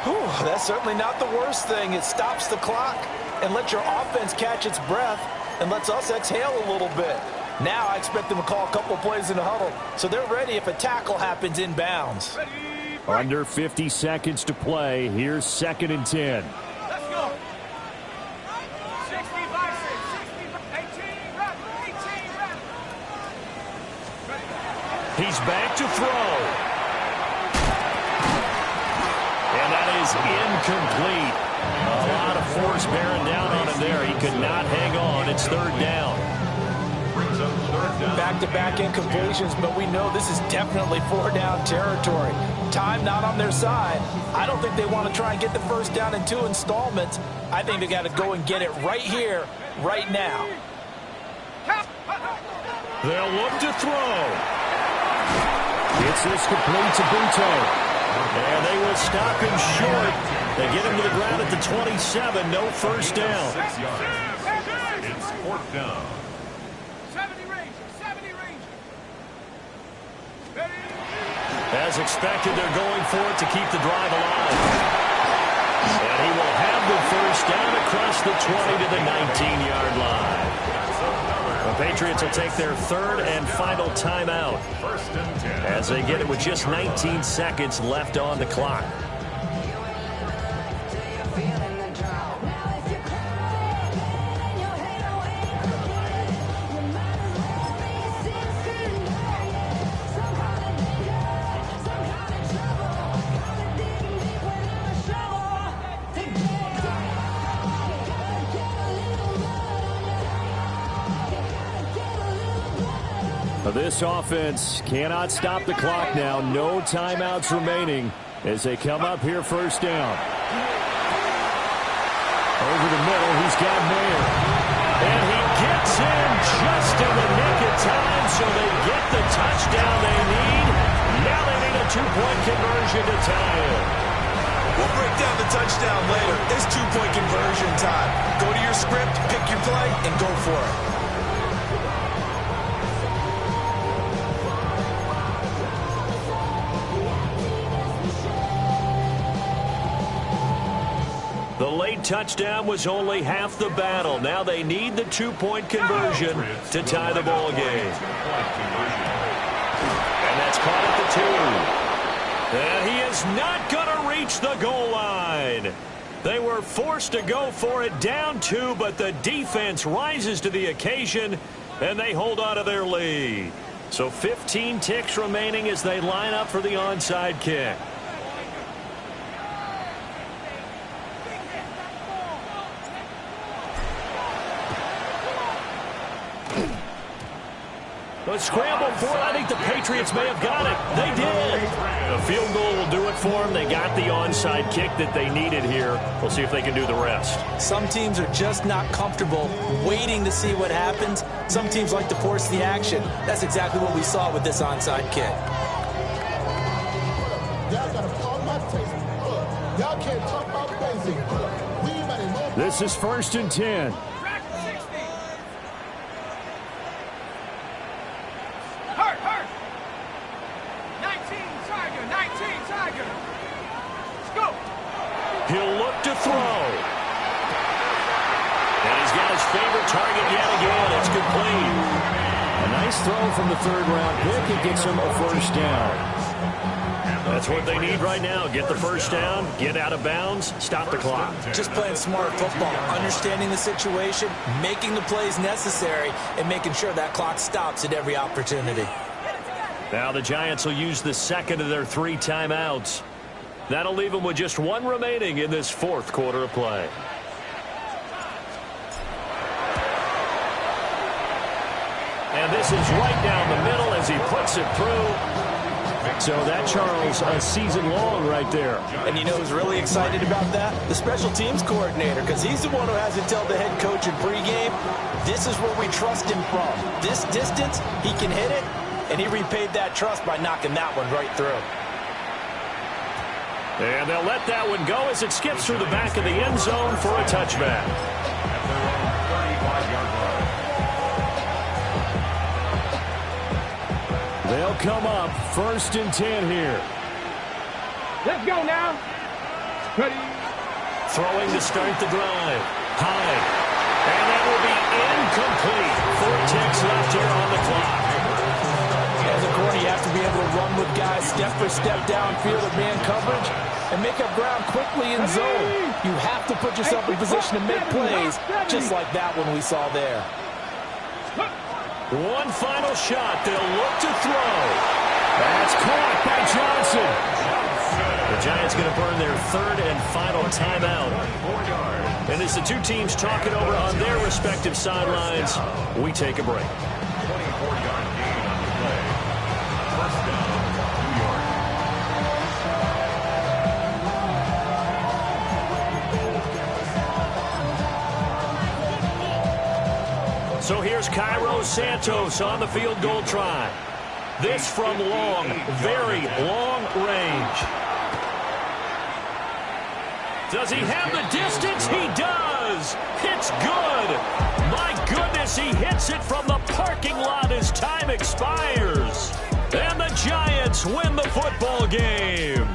Whew, that's certainly not the worst thing. It stops the clock and lets your offense catch its breath and lets us exhale a little bit. Now I expect them to call a couple plays in the huddle, so they're ready if a tackle happens inbounds. Under 50 seconds to play. Here's 2nd and 10. Let's go. 65, 18, rep, 18, rep. He's back to throw. And that is incomplete. A lot of force bearing down on him there. He could not hang on. It's third down. Back-to-back incompletions, but we know this is definitely four-down territory. Time not on their side. I don't think they want to try and get the first down in 2 installments. I think they got to go and get it right here, right now. They'll look to throw. It's this complete to Boutte. And they will stop him short. They get him to the ground at the 27. No first down. 6 yards. It's fourth down. 70 range. As expected, they're going for it to keep the drive alive. And he will have the first down across the 20 to the 19-yard line. The Patriots will take their third and final timeout as they get it with just 19 seconds left on the clock. This offense cannot stop the clock now. No timeouts remaining as they come up here first down. Over the middle, he's got Mayer. And he gets in just in the nick of time, so they get the touchdown they need. Now they need a two-point conversion to tie it. We'll break down the touchdown later. It's two-point conversion time. Go to your script, pick your play, and go for it. The late touchdown was only half the battle. Now they need the two-point conversion to tie the ball game. And that's caught at the 2. And he is not going to reach the goal line. They were forced to go for it down 2, but the defense rises to the occasion, and they hold on to their lead. So 15 ticks remaining as they line up for the onside kick. A scramble for it. I think the Patriots may have got it. They did. A field goal will do it for them. They got the onside kick that they needed here. We'll see if they can do the rest. Some teams are just not comfortable waiting to see what happens. Some teams like to force the action. That's exactly what we saw with this onside kick. This is 1st and 10. He'll look to throw. And he's got his favorite target yet again. It's complete. A nice throw from the third-round pick. It gets him a first down. That's what they need right now. Get the first down, get out of bounds, stop the clock. Just playing smart football, understanding the situation, making the plays necessary, and making sure that clock stops at every opportunity. Now the Giants will use the second of their 3 timeouts. That'll leave them with just 1 remaining in this 4th quarter of play. And this is right down the middle as he puts it through. So that, Charles, a season long right there. And you know who's really excited about that? The special teams coordinator, because he's the one who has to tell the head coach in pregame, this is where we trust him from. This distance, he can hit it, and he repaid that trust by knocking that one right through. And they'll let that one go as it skips through the back of the end zone for a touchback. They'll come up 1st and 10 here. Let's go now. Ready. Throwing to start the drive. High. And that will be incomplete. 4 ticks left here on the clock. As a corner, you have to be able to run with guys step for step downfield of man coverage and make up ground quickly in zone. You have to put yourself in position to make plays, just like that one we saw there. One final shot. They'll look to throw. That's caught by Johnson. The Giants going to burn their 3rd and final timeout. And as the 2 teams talk it over on their respective sidelines, we take a break. 24-yard gain on the play. First down, New York. So here's Cairo Santos on the field goal try. This from long, very long range. Does he have the distance? He does. It's good. My goodness, he hits it from the parking lot as time expires. And the Giants win the football game.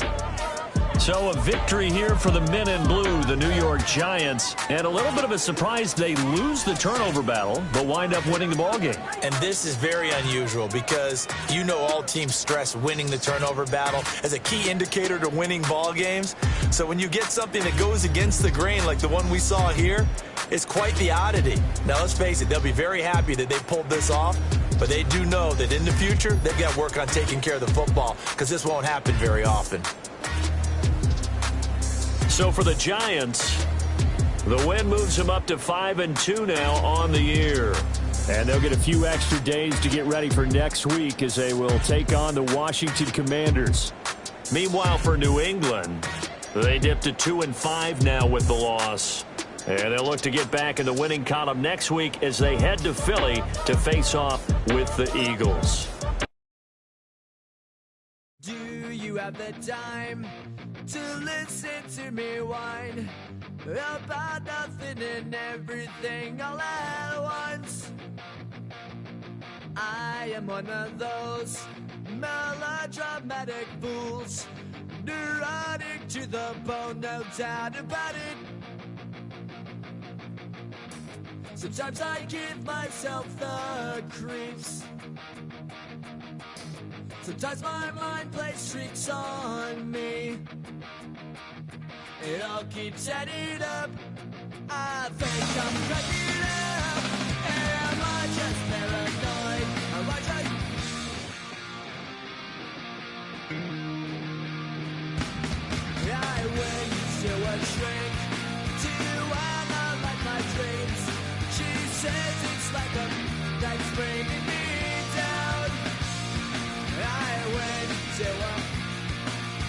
So a victory here for the men in blue, the New York Giants. And a little bit of a surprise, they lose the turnover battle, but wind up winning the ball game. And this is very unusual because you know all teams stress winning the turnover battle as a key indicator to winning ball games. So when you get something that goes against the grain like the one we saw here, it's quite the oddity. Now let's face it, they'll be very happy that they pulled this off, but they do know that in the future, they've got to work on taking care of the football because this won't happen very often. So for the Giants, the win moves them up to 5-2 now on the year. And they'll get a few extra days to get ready for next week as they will take on the Washington Commanders. Meanwhile, for New England, they dipped to 2-5 now with the loss. And they'll look to get back in the winning column next week as they head to Philly to face off with the Eagles. Do you have the time to listen to me whine about nothing and everything all at once? I am one of those melodramatic fools, neurotic to the bone, no doubt about it. Sometimes I give myself the creeps. Sometimes my mind plays tricks on me. It all keeps adding up. I think I'm cracking up. Am I just paranoid? Am I just... I went to a shrink to analyze my dreams. She says it's like a that's bringing me down. I went to a...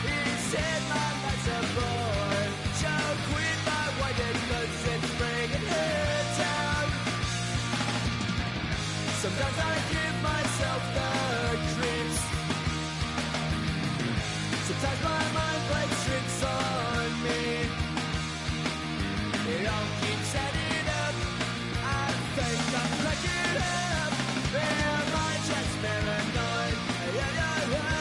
He said my life's a bore. Joke with my wife because it's bringing her down. Sometimes I give myself the creeps. Sometimes my mind plays tricks on me. It all keeps adding up. I think I'm cracking up. Am I just paranoid? Yeah, yeah, yeah.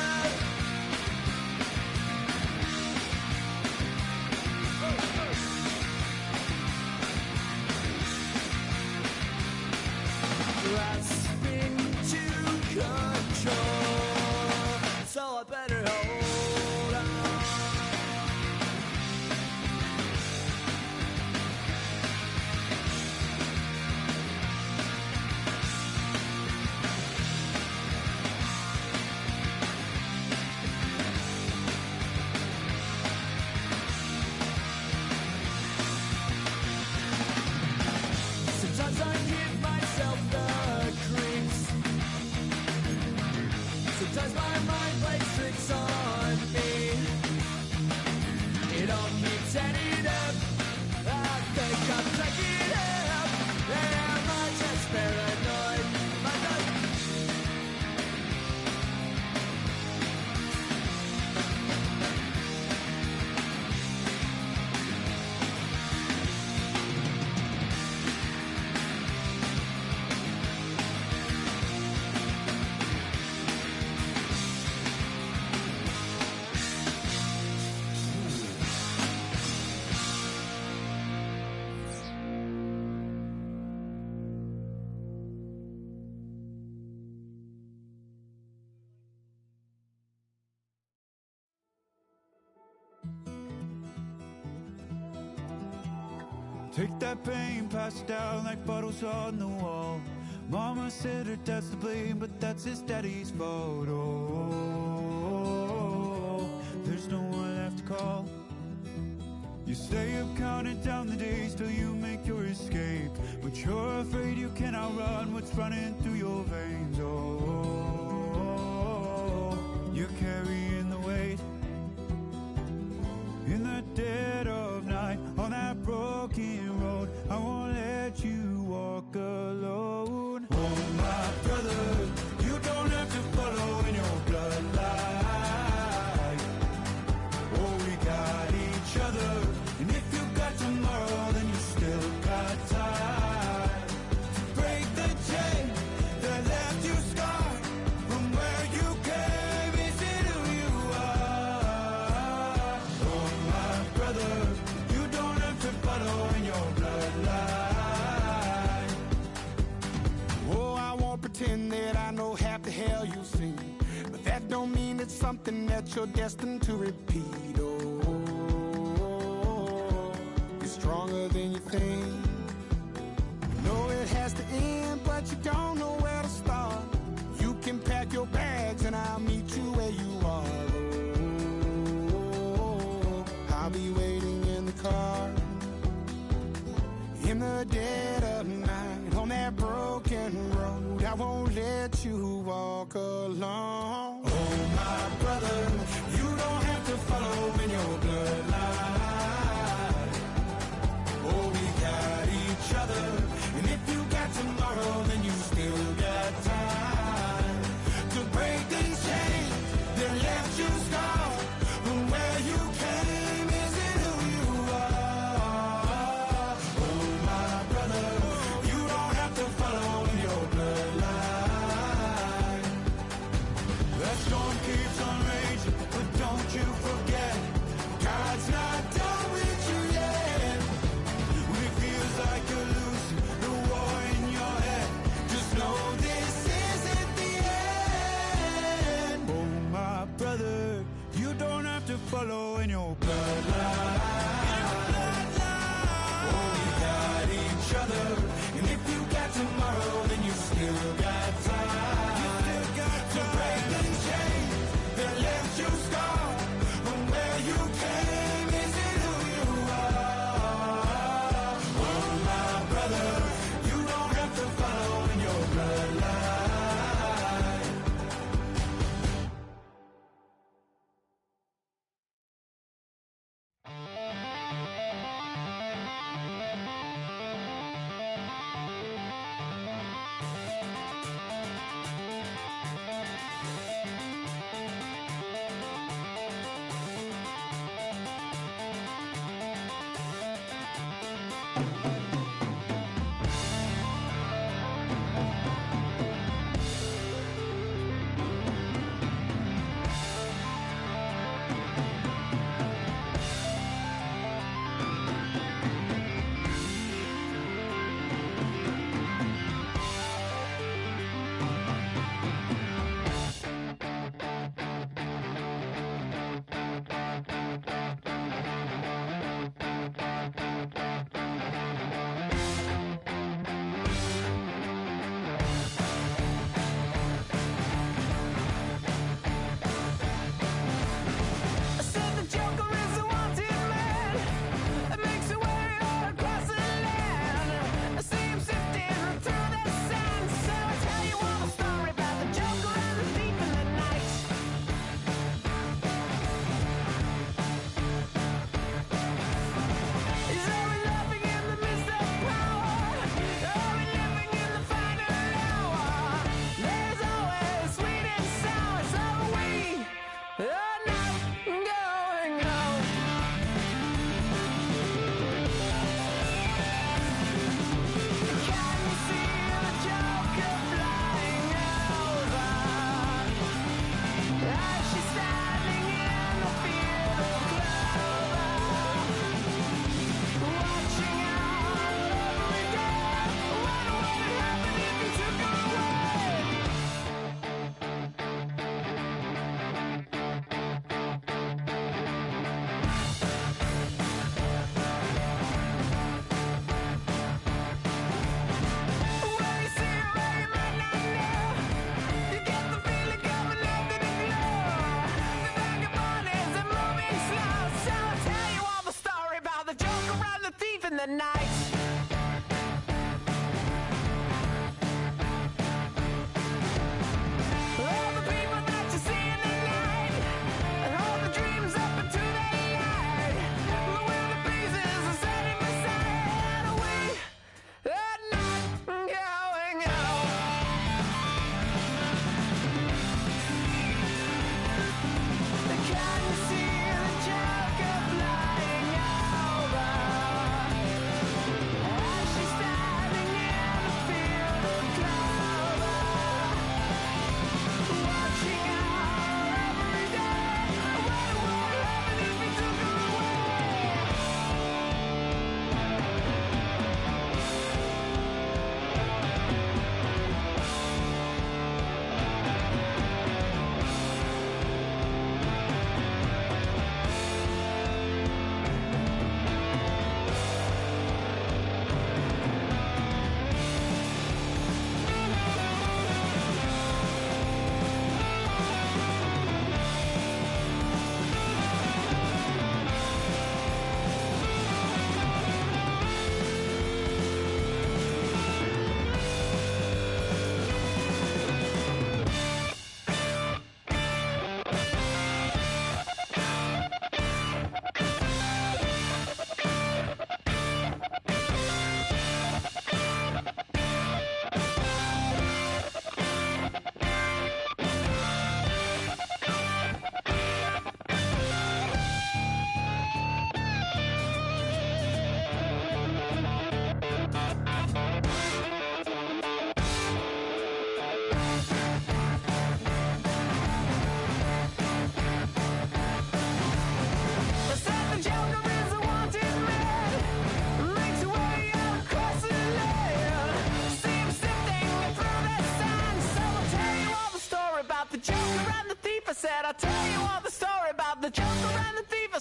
Grasping to control, so I better hold on. Sometimes I give myself the creeps. Sometimes my mind plays tricks on me. It all keeps adding up. I think I'm cracking up. Am I just paranoid? Am I just... Take that pain, pass it down like bottles on the wall. Mama said her dad's to blame, but that's his daddy's fault. Oh, there's no one left to call. You stay up counting down the days till you make your escape, but you're afraid you cannot run what's running through your veins. Oh, you're carrying the weight in the dead of night on that broken road. I won't let you walk alone. Oh, my brother, you don't have to follow in your bloodline. Oh, we got each other, and if you got tomorrow, then you still got time to break the chain that left you scarred from where you came into who you are. Oh, my brother, you don't have to follow in your bloodline. Oh, I won't pretend that I know half the hell you've seen, but that don't mean it's something that you're destined to repeat. Oh, you're stronger than you think. You know it has to end, but you don't know where to start. You can pack your bags and I'll meet you where you are. Oh, I'll be waiting in the car in the dead of night on that broken road. let you walk alone. Oh, my brother, you don't have to follow in your bloodline. Oh, we got each other, and if you got tomorrow, then you still got time to break these chains that left you scarred from where you came. Isn't who you are. Oh, my brother, you don't have to follow in your bloodline. The storm keeps on raging, but don't you forget, God's not done with you yet. When it feels like you're losing the war in your head, just know this isn't the end. Oh, my brother, you don't have to follow in your bloodline. Oh, we got each other, and if you got tomorrow, then you still got time. You still got to break the chains that left you scarred from where you came. Isn't who you are. Oh, my brother, you don't have to follow in your bloodline.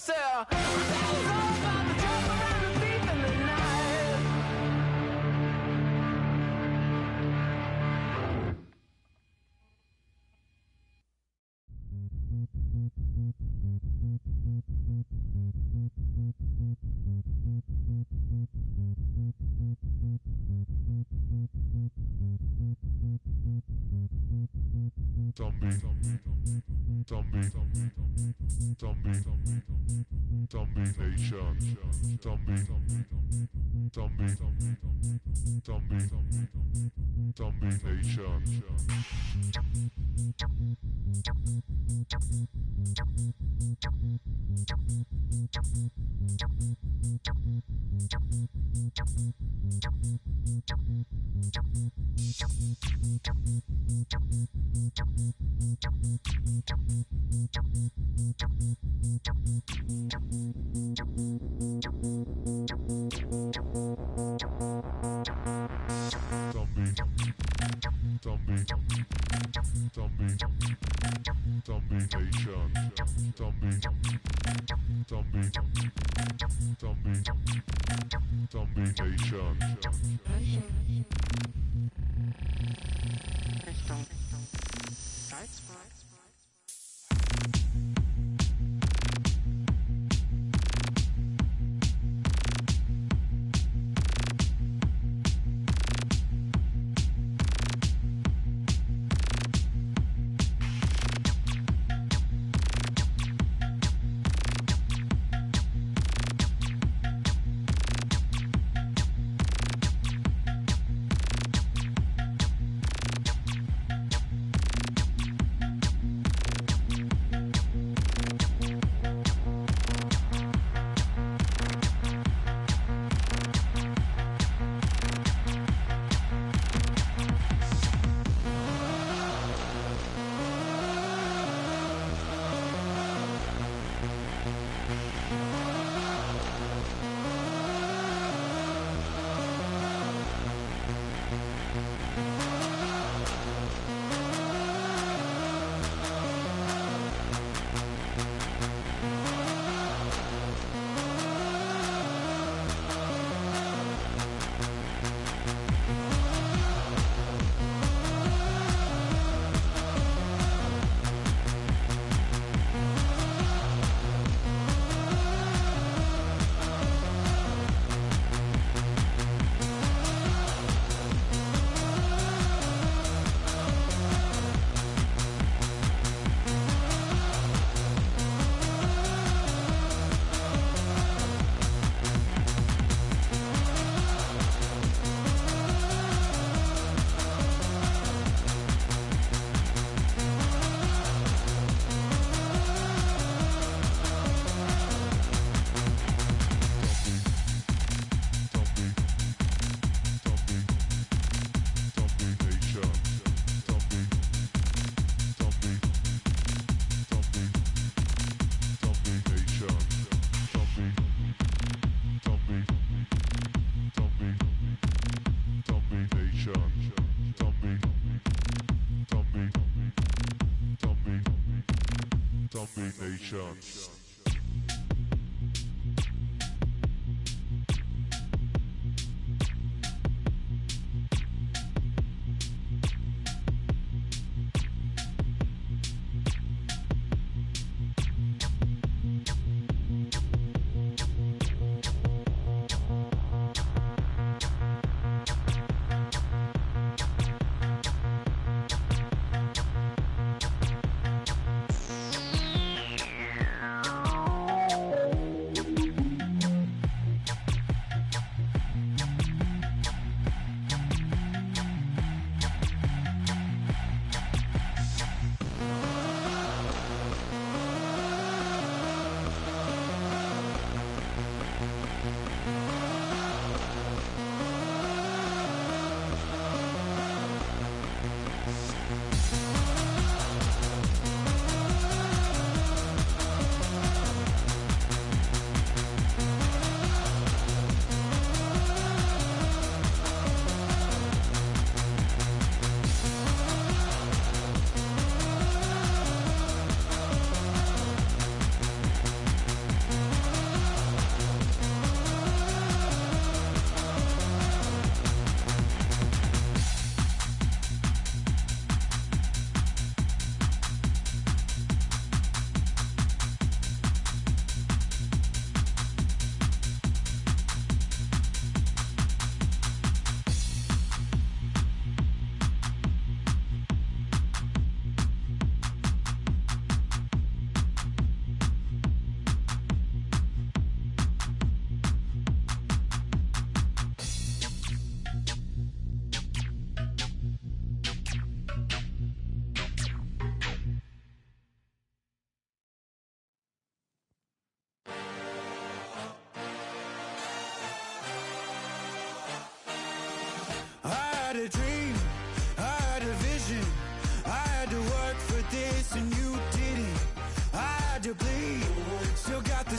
yourself. That was all about the trouble and the thief in the night. Zombie Nation. Zombie Nation.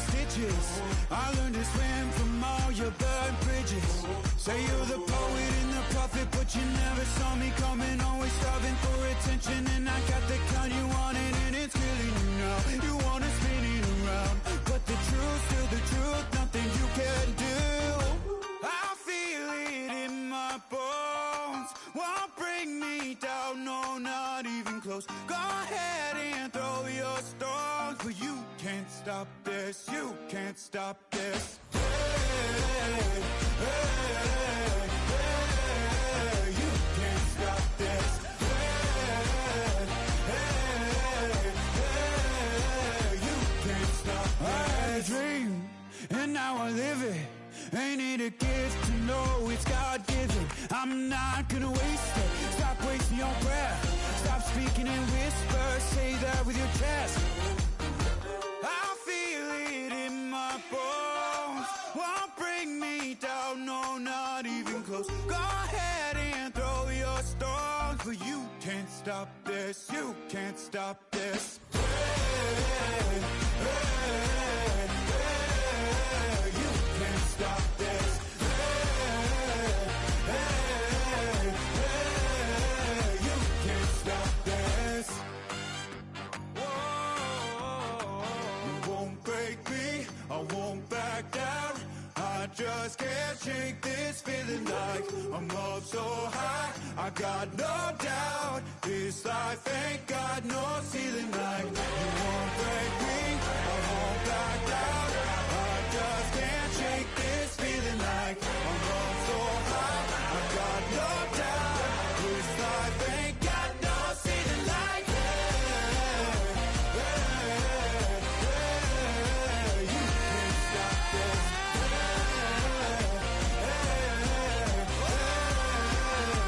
stitches. I learned to swim from all your burned bridges. Say you're the poet and the prophet, but you never saw me coming. Always starving for attention, and I got the kind you wanted, and it's killing you now. You wanna spin it around, but the truth's still the truth. Nothing you can do. I feel it in my bones. Won't bring me down, no, not even close. Go ahead and throw your stones, but you can't stop this. You can't stop this. Hey, hey, hey, you can't stop this. Hey, hey, hey, you can't stop this. I had a dream, and now I live it. Ain't it a gift to know it's God-given? I'm not gonna waste it. Stop wasting your breath. Stop speaking in whispers. Say that with your chest. I feel it in my bones. Won't bring me down, no, not even close. Go ahead and throw your stones, but you can't stop this. You can't stop this. Hey, hey, hey, you can't stop this. Hey, hey, hey, you can't stop this. Whoa, you won't break me, I won't back down. I just can't shake this feeling like I'm up so high. I got no doubt this life ain't got no ceiling like. You won't break me, I won't back down. I just can't shake this feeling like I'm up so high. I got no doubt this life ain't got no ceiling like. You can't stop this.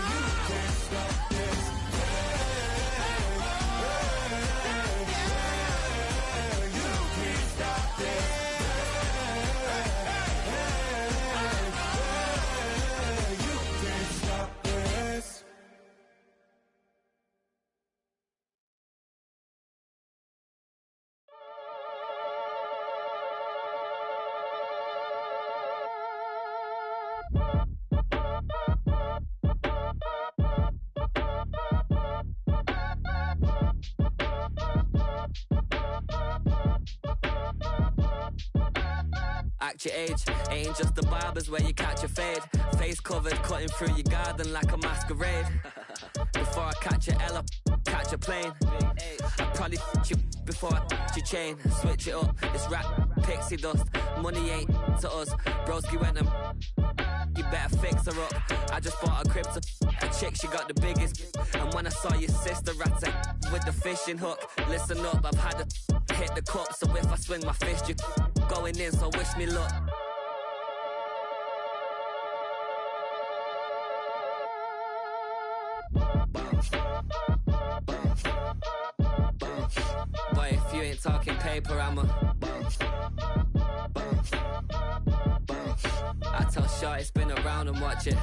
You can't stop this. You can't stop this. You can't stop this. Act your age, ain't just the barbers where you catch a fade. Face covered, cutting through your garden like a masquerade. Before I catch a L up, catch a plane. I probably you before I your chain. Switch it up, it's rap, pixie dust. Money ain't to us. Broski went and you better fix her up. I just bought a crib to a chick, she got the biggest. And when I saw your sister at it with the fishing hook, listen up, I've had to hit the cup. So if I swing my fist, you going in, so wish me luck. Boy, if you ain't talking paper, I'm a I tell shorty spin around and watch it.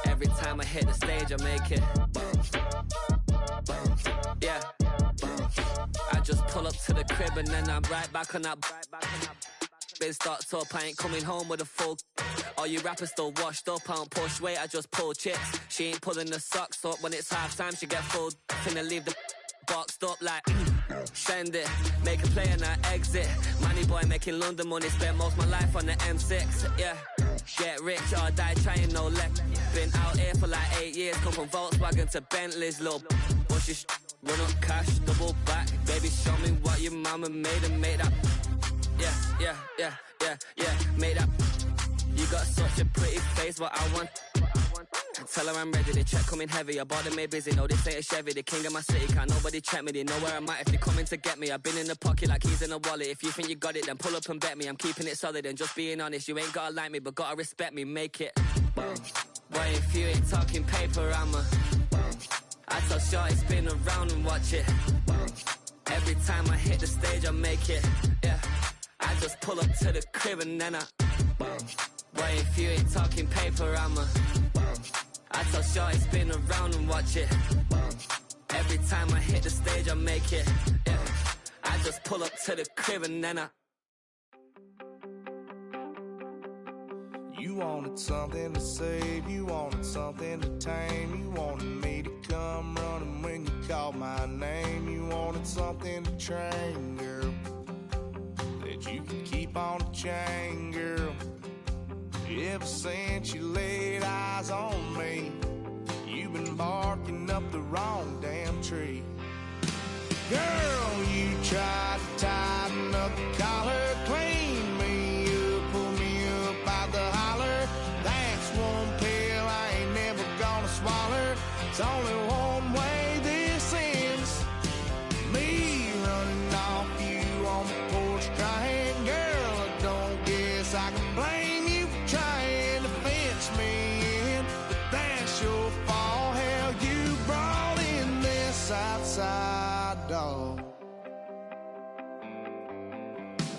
Every time I hit the stage, I make it. Yeah. I just pull up to the crib and then I'm right back on that. Been starts up, I ain't coming home with a full. All you rappers still washed up, I don't push weight, I just pull chips. She ain't pulling the socks up, when it's half time she get full. Finna leave the boxed up like send it, make a play and I exit. Money boy making London money, spent most of my life on the M6. Yeah, get rich or die trying, no leg. Been out here for like 8 years, come from Volkswagen to Bentley's. Little what's your run up cash, double back. Baby show me what your mama made and make that. Yeah, make that. You got such a pretty face, what I want. Tell her I'm ready, the check coming heavy. I bought them made busy, no this ain't a Chevy. The king of my city, can't nobody check me. They know where I'm at if they coming to get me. I've been in the pocket like keys in a wallet. If you think you got it, then pull up and bet me. I'm keeping it solid and just being honest. You ain't gotta like me, but gotta respect me, make it. Boy, if you ain't talking paper, I'm a I tell shorty spin around and watch it. Every time I hit the stage, I make it. Yeah, I just pull up to the crib and then I Boy, if you ain't talking paper, I'm a I tell shorty spin around and watch it. Every time I hit the stage, I make it. Yeah. pull up to the crib and then You wanted something to save, you wanted something to tame. You wanted me to come running when you called my name. You wanted something to train, girl, that you could keep on the chain, girl. Ever since you laid eyes on me, you've been barking up the wrong damn tree. Girl, you tried to tighten up the collar, clean me up, pull me up out the holler. That's one pill I ain't never gonna swallow. It's only one way this ends. Me running off you on the porch crying. Girl, I don't guess I can blame you for trying to fence me in, but that's your fault. Hell, you brought in this outside dog.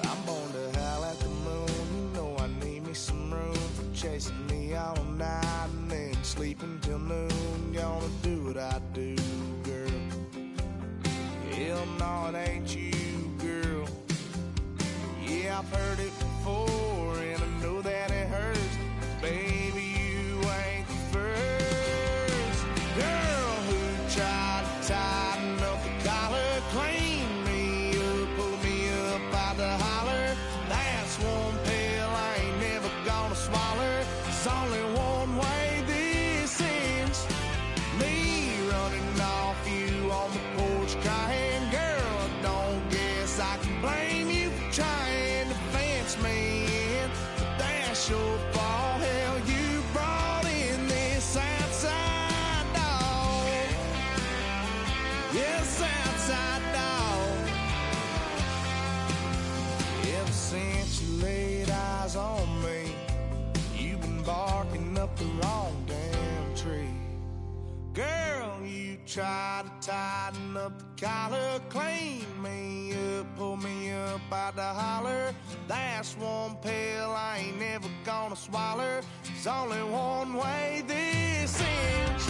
I'm born to howl at the moon. You know I need me some room for chasing me all night and then sleeping till noon. Gonna do what I do, girl. Hell no, it ain't you, girl. Yeah, I've heard it before and I know that it hurts. Baby, you ain't the first girl who tried to tighten up the collar, clean me up, pull me up out the holler. That's one pill I ain't never gonna swallow. There's only one way this ends. Me running off you on the porch crying. Girl, I don't guess I can blame you for trying to fence me in, but that's your fault. Hell, you brought in this outside dog. Yes, outside dog. Ever since you laid eyes on me, you've been barking up the wrong damn tree. Girl, you tried to tighten up the collar, clean me up, pull me up out the holler. That's one pill I ain't never gonna swallow. There's only one way this ends.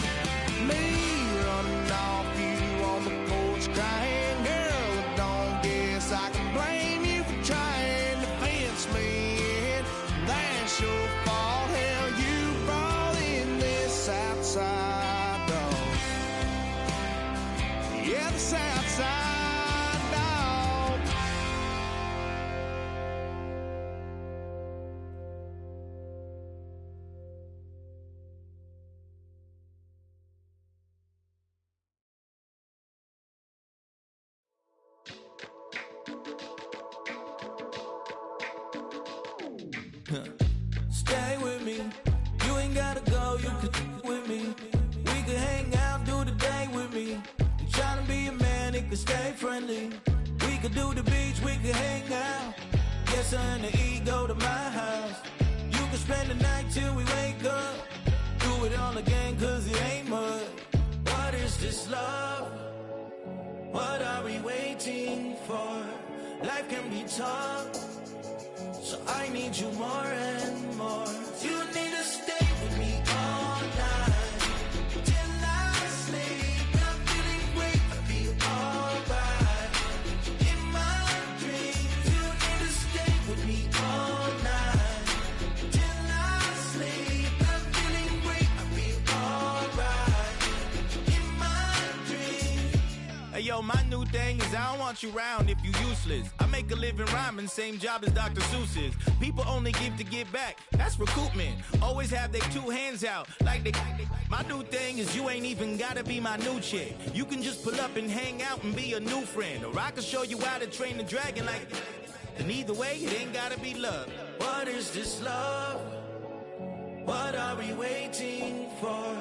Me running off you on the porch crying. Girl, I don't guess I can blame you for trying to fence me in. That's your fault. Hell, you brought in this outside dog. Yeah, this outside dog. stay with me. You ain't gotta go, you can with me. We could hang out, do the day with me. I'm trying to be a man, it could stay friendly. We could do the beach, we could hang out. Yes, her and the E go to my house. You can spend the night till we wake up. Do it all again, cause it ain't mud. What is this love? What are we waiting for? Life can be tough, so I need you more and more. You need to stay with me all night till I sleep. I'm feeling great, I feel alright. In my dreams, you need to stay with me all night till I sleep. I'm feeling great, I feel alright. In my dreams. Hey yo, my new thing is I don't want you around if you useless. I make a living rhyming, same job as Dr. Seuss's. People only give to get back, that's recoupment. Always have their two hands out, like they. My new thing is you ain't even gotta be my new chick. You can just pull up and hang out and be a new friend. Or I can show you how to train the dragon like. And either way, it ain't gotta be love. What is this love? What are we waiting for?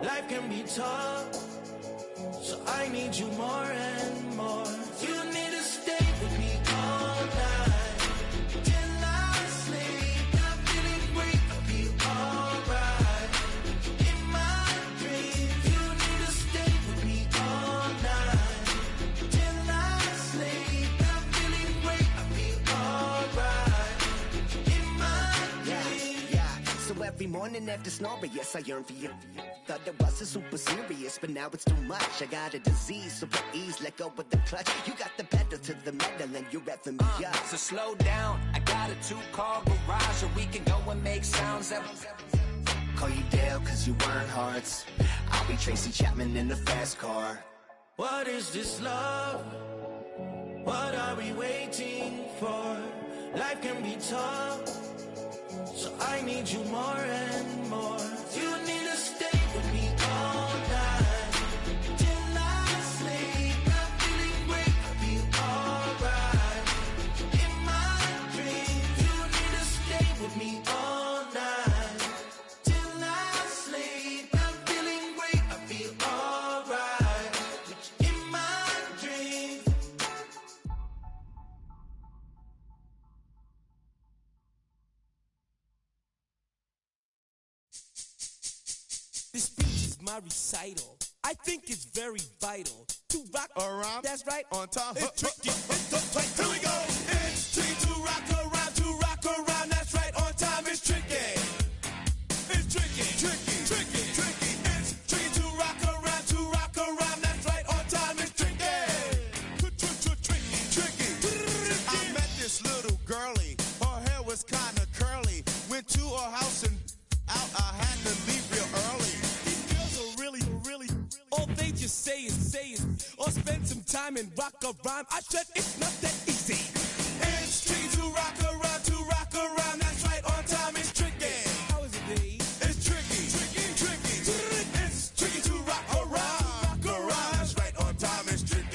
Life can be tough, so I need you more and more. You need to stay with me all night till I sleep. I'm feeling great, I feel alright. In my dreams, you need to stay with me all night till I sleep. I'm feeling great, I feel alright. In my dreams. Yeah. So every morning after snoring, yes, I yearn for you. Thought it wasn't super serious, but now it's too much. I got a disease, so please let go of the clutch. You got the pedal to the metal and revving me up. So slow down, I got a 2-car garage, or we can go and make sounds that... Call you Dale cause you weren't hearts. I'll be Tracy Chapman in the fast car. What is this love? What are we waiting for? Life can be tough, so I need you more and more. You need to stay with me all night till I sleep. I'm feeling great, I'll be alright. In my dreams, you need to stay with me all night till I sleep. I'm feeling great, I'll be alright. In my dreams. This speech is my recital. I think it's very vital to rock around. That's right, on time. It's tricky. Here we go. It's tricky to rock around. That's right, on time. It's tricky. It's tricky. It's tricky to rock around. That's right, on time. It's tricky. Tricky. I met this little girlie. Her hair was kinda curly. Went to her house and out. I had to leave real early. These girls are really, all they just say is, or spend some time and rock a rhyme. I said it's not that easy. It's tricky to rock around. That's right, on time. It's tricky. How is it, D? It's tricky. It's tricky to rock around. That's right, on time. It's tricky.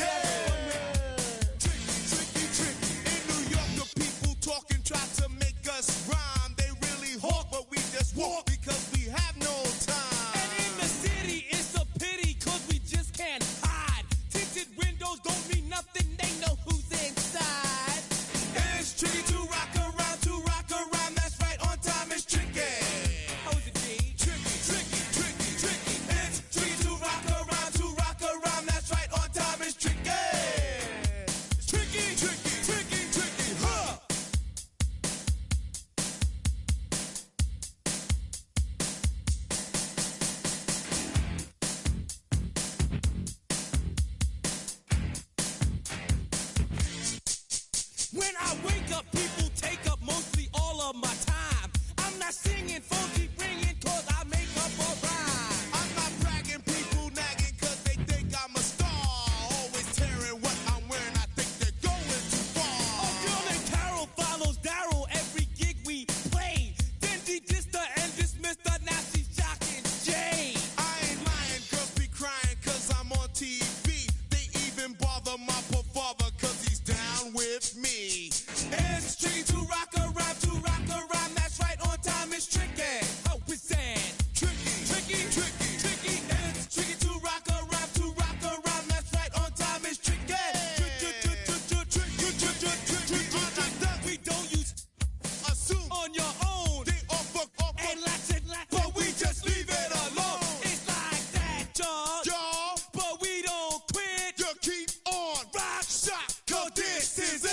Tricky. In New York, the people talking try to make us rhyme. They really hawk, but we just walk because we have no time. And in the city, it's a pity, cause we just can't hide. Tinted windows don't mean nothing, they know who's inside. And it's tricky to rock around. That's right, on time. It's tricky. How is it, D? Tricky. It's tricky to rock around. That's right, on time. It's tricky. Tricky, huh? When I wake up, people take up mostly all of my time. I'm not singing, phone keep ringing, cause I make up a rhyme. I'm not bragging, people nagging cause they think I'm a star. Always tearing what I'm wearing, I think they're going too far. A girl named Carol follows Daryl every gig we play. Then she dissed her and dismissed her, now she's shocking Jay. I ain't lying, girls be crying cause I'm on TV. They even bother my poor father cause he's down with me. It's tricky to rock around. That's right, on time. It's tricky. How is that? Tricky. It's tricky to rock around. That's right, on time. It's tricky. We don't use Assume on your own. they offer, And lots and lots, but we just leave it alone. It's like that, y'all. But we don't quit. you keep on. Rock, shock, cause this is it.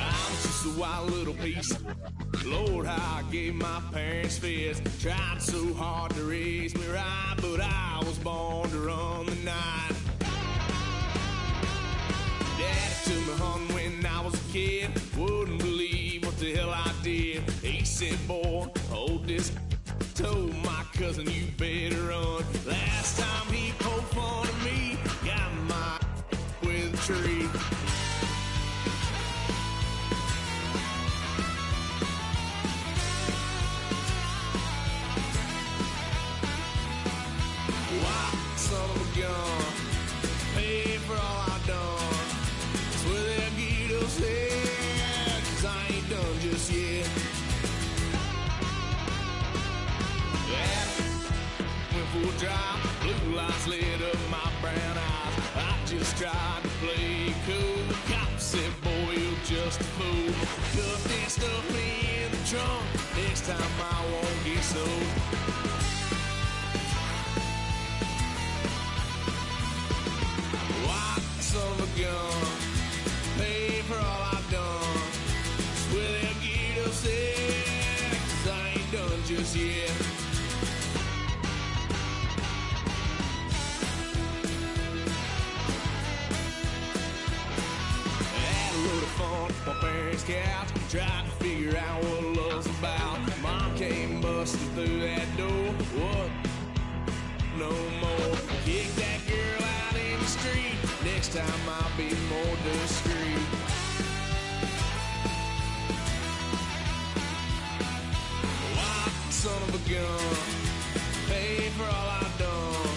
I'm just a wild little piece. Lord, how I gave my parents fist. Tried so hard to raise me right, but I was born to run the night. Daddy took me hunting when I was a kid. Wouldn't believe what the hell I did. He said, boy, hold this. Told my cousin, you better run. Last time he poked fun at me, got my with a tree. Wow, son of a gun, pay for all I done. Swear they'll get us head, 'cause I ain't done just yet. Yeah. full drive. Blue lights lit up my brown eyes. I just tried to play cool. Cop said, boy, you're just a fool. Cuffed and stuffed me in the trunk. Next time I won't get so. White son of a gun. Pay for all I've done. Well, they'll get upset, 'cause I ain't done just yet. Had a load of fun on my parents' couch, trying to figure out what love's about. Mom came busting through that door. What? No more. Kick that girl out in the street. Next time I'll be more discreet. Son of a gun, pay for all I've done.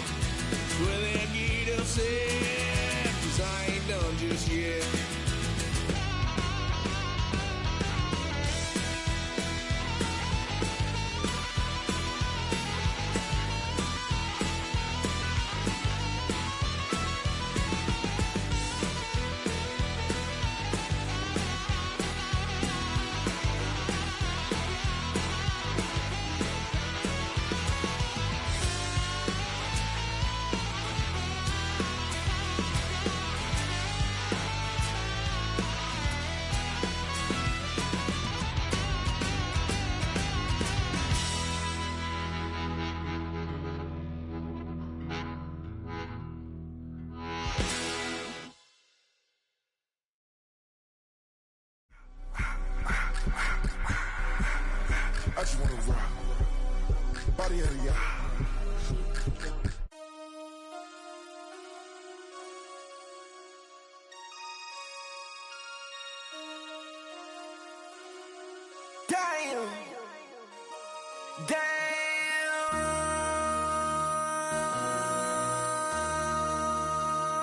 Well, they'll get upset, 'cause I ain't done just yet. I just wanna rock. Body of the y'all. Damn.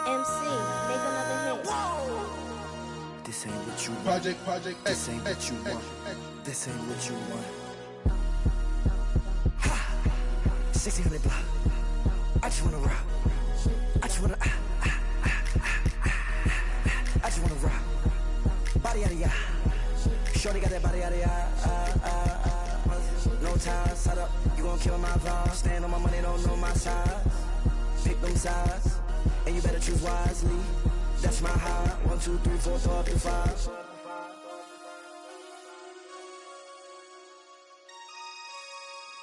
MC, make another hit. This ain't what you want. Project This ain't what you want. This ain't what you want. Ha! 1600 block. I just wanna rock. I just wanna I just wanna rock. Body out of ya. Shorty got that body out of ya. No ties, side up. You gon' kill my vibe. Stand on my money, don't know my size. Pick them sides, and you better choose wisely. That's my high. 1, 2, 3, 4, throw up to 5.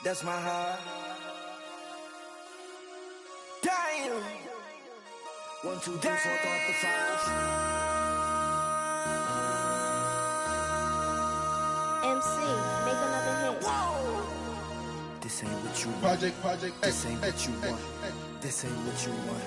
That's my high. Damn. 1, 2, 3, 4, throw up to 5. MC, make another hit. This ain't what you want. Project This ain't what you want. This ain't what you want.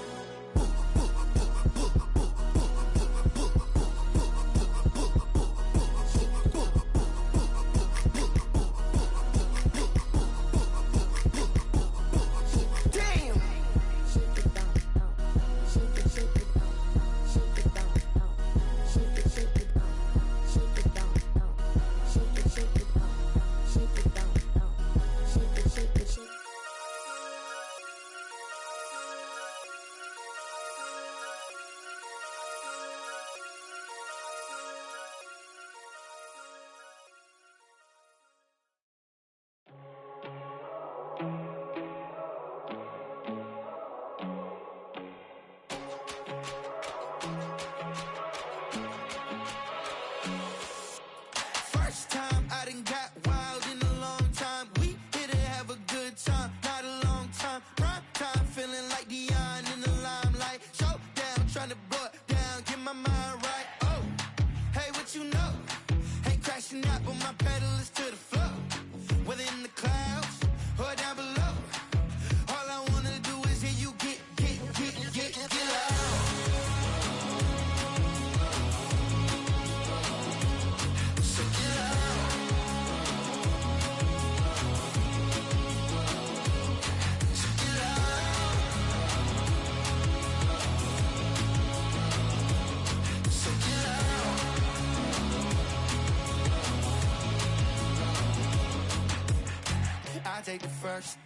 I take the first,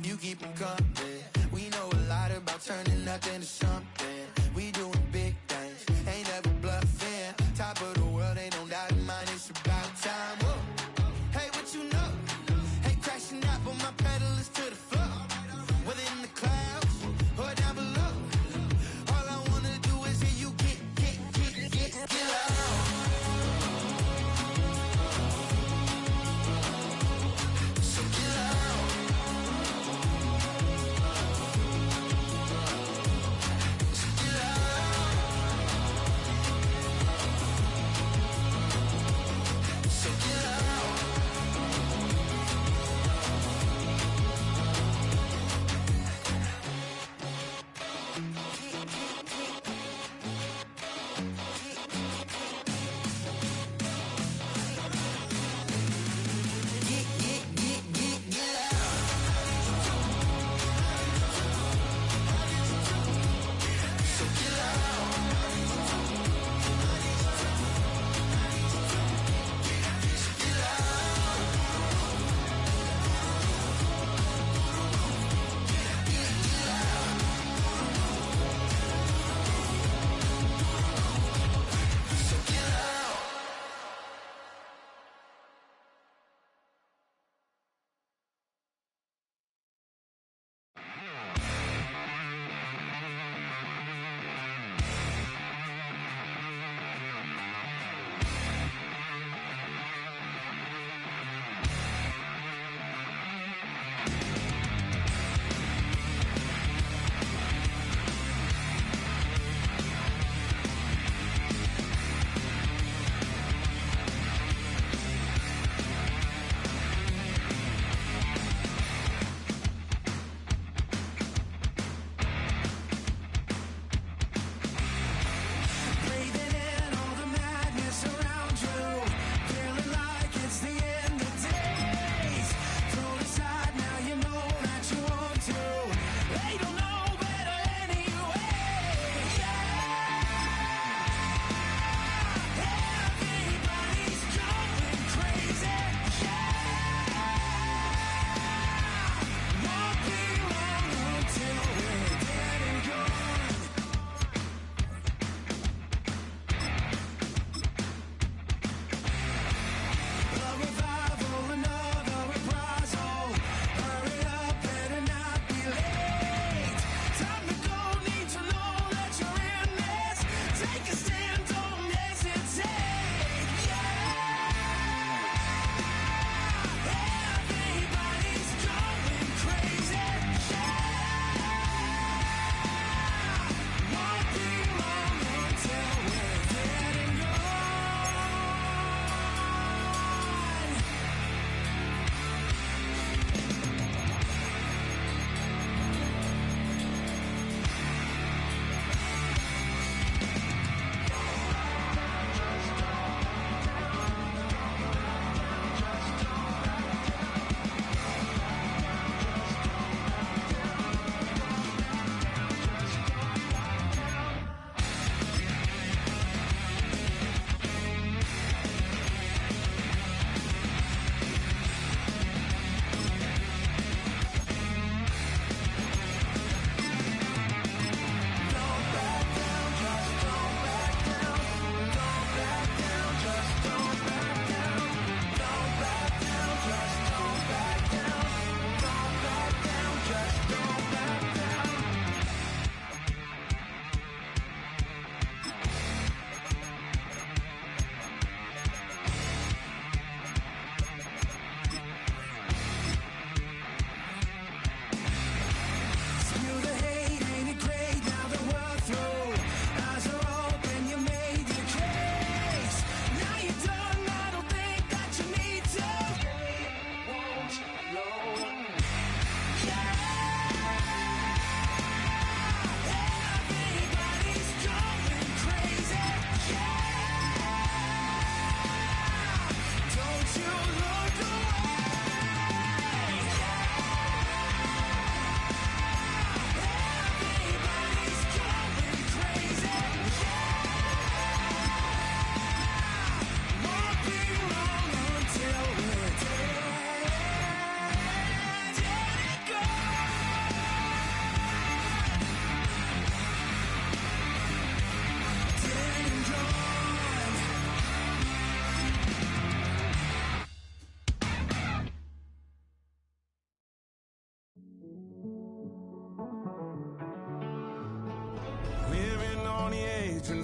you keep them company. We know a lot about turning nothing to something. We doing big things, ain't never bluffing. Top of the world, ain't no doubt in mine, it's about time. Whoa. Hey, what you know? Hey, crashing out, but my pedal is to the floor. Whether in the clouds or down below, all I wanna do is hear you get loud. So get loud. So get loud. So get loud.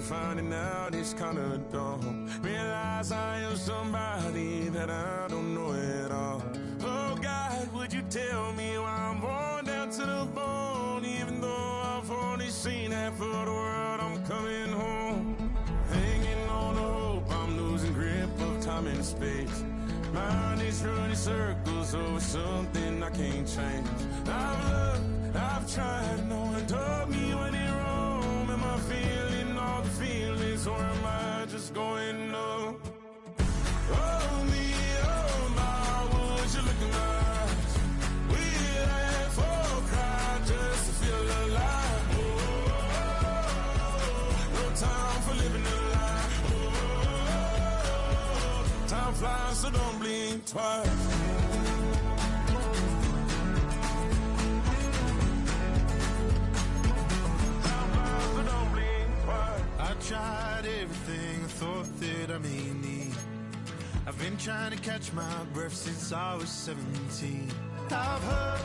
finding out it's kinda dumb. Realize I am somebody that I don't know at all. Oh God, would you tell me why I'm worn down to the bone? Even though I've only seen half of the world, I'm coming home. Hanging on to hope, I'm losing grip of time and space. Mind is running circles over something I can't change. I've looked, I've tried, no one told me when it wrong. Am I feeling all the feelings, or am I just going up? Oh me, oh my, would you look in my eyes? We laugh or cry just to feel alive. Oh, no time for living a lie. Time flies, so don't blink twice. Time flies, so don't blink twice. I tried everything I thought that I may need. I've been trying to catch my breath since I was 17. I've heard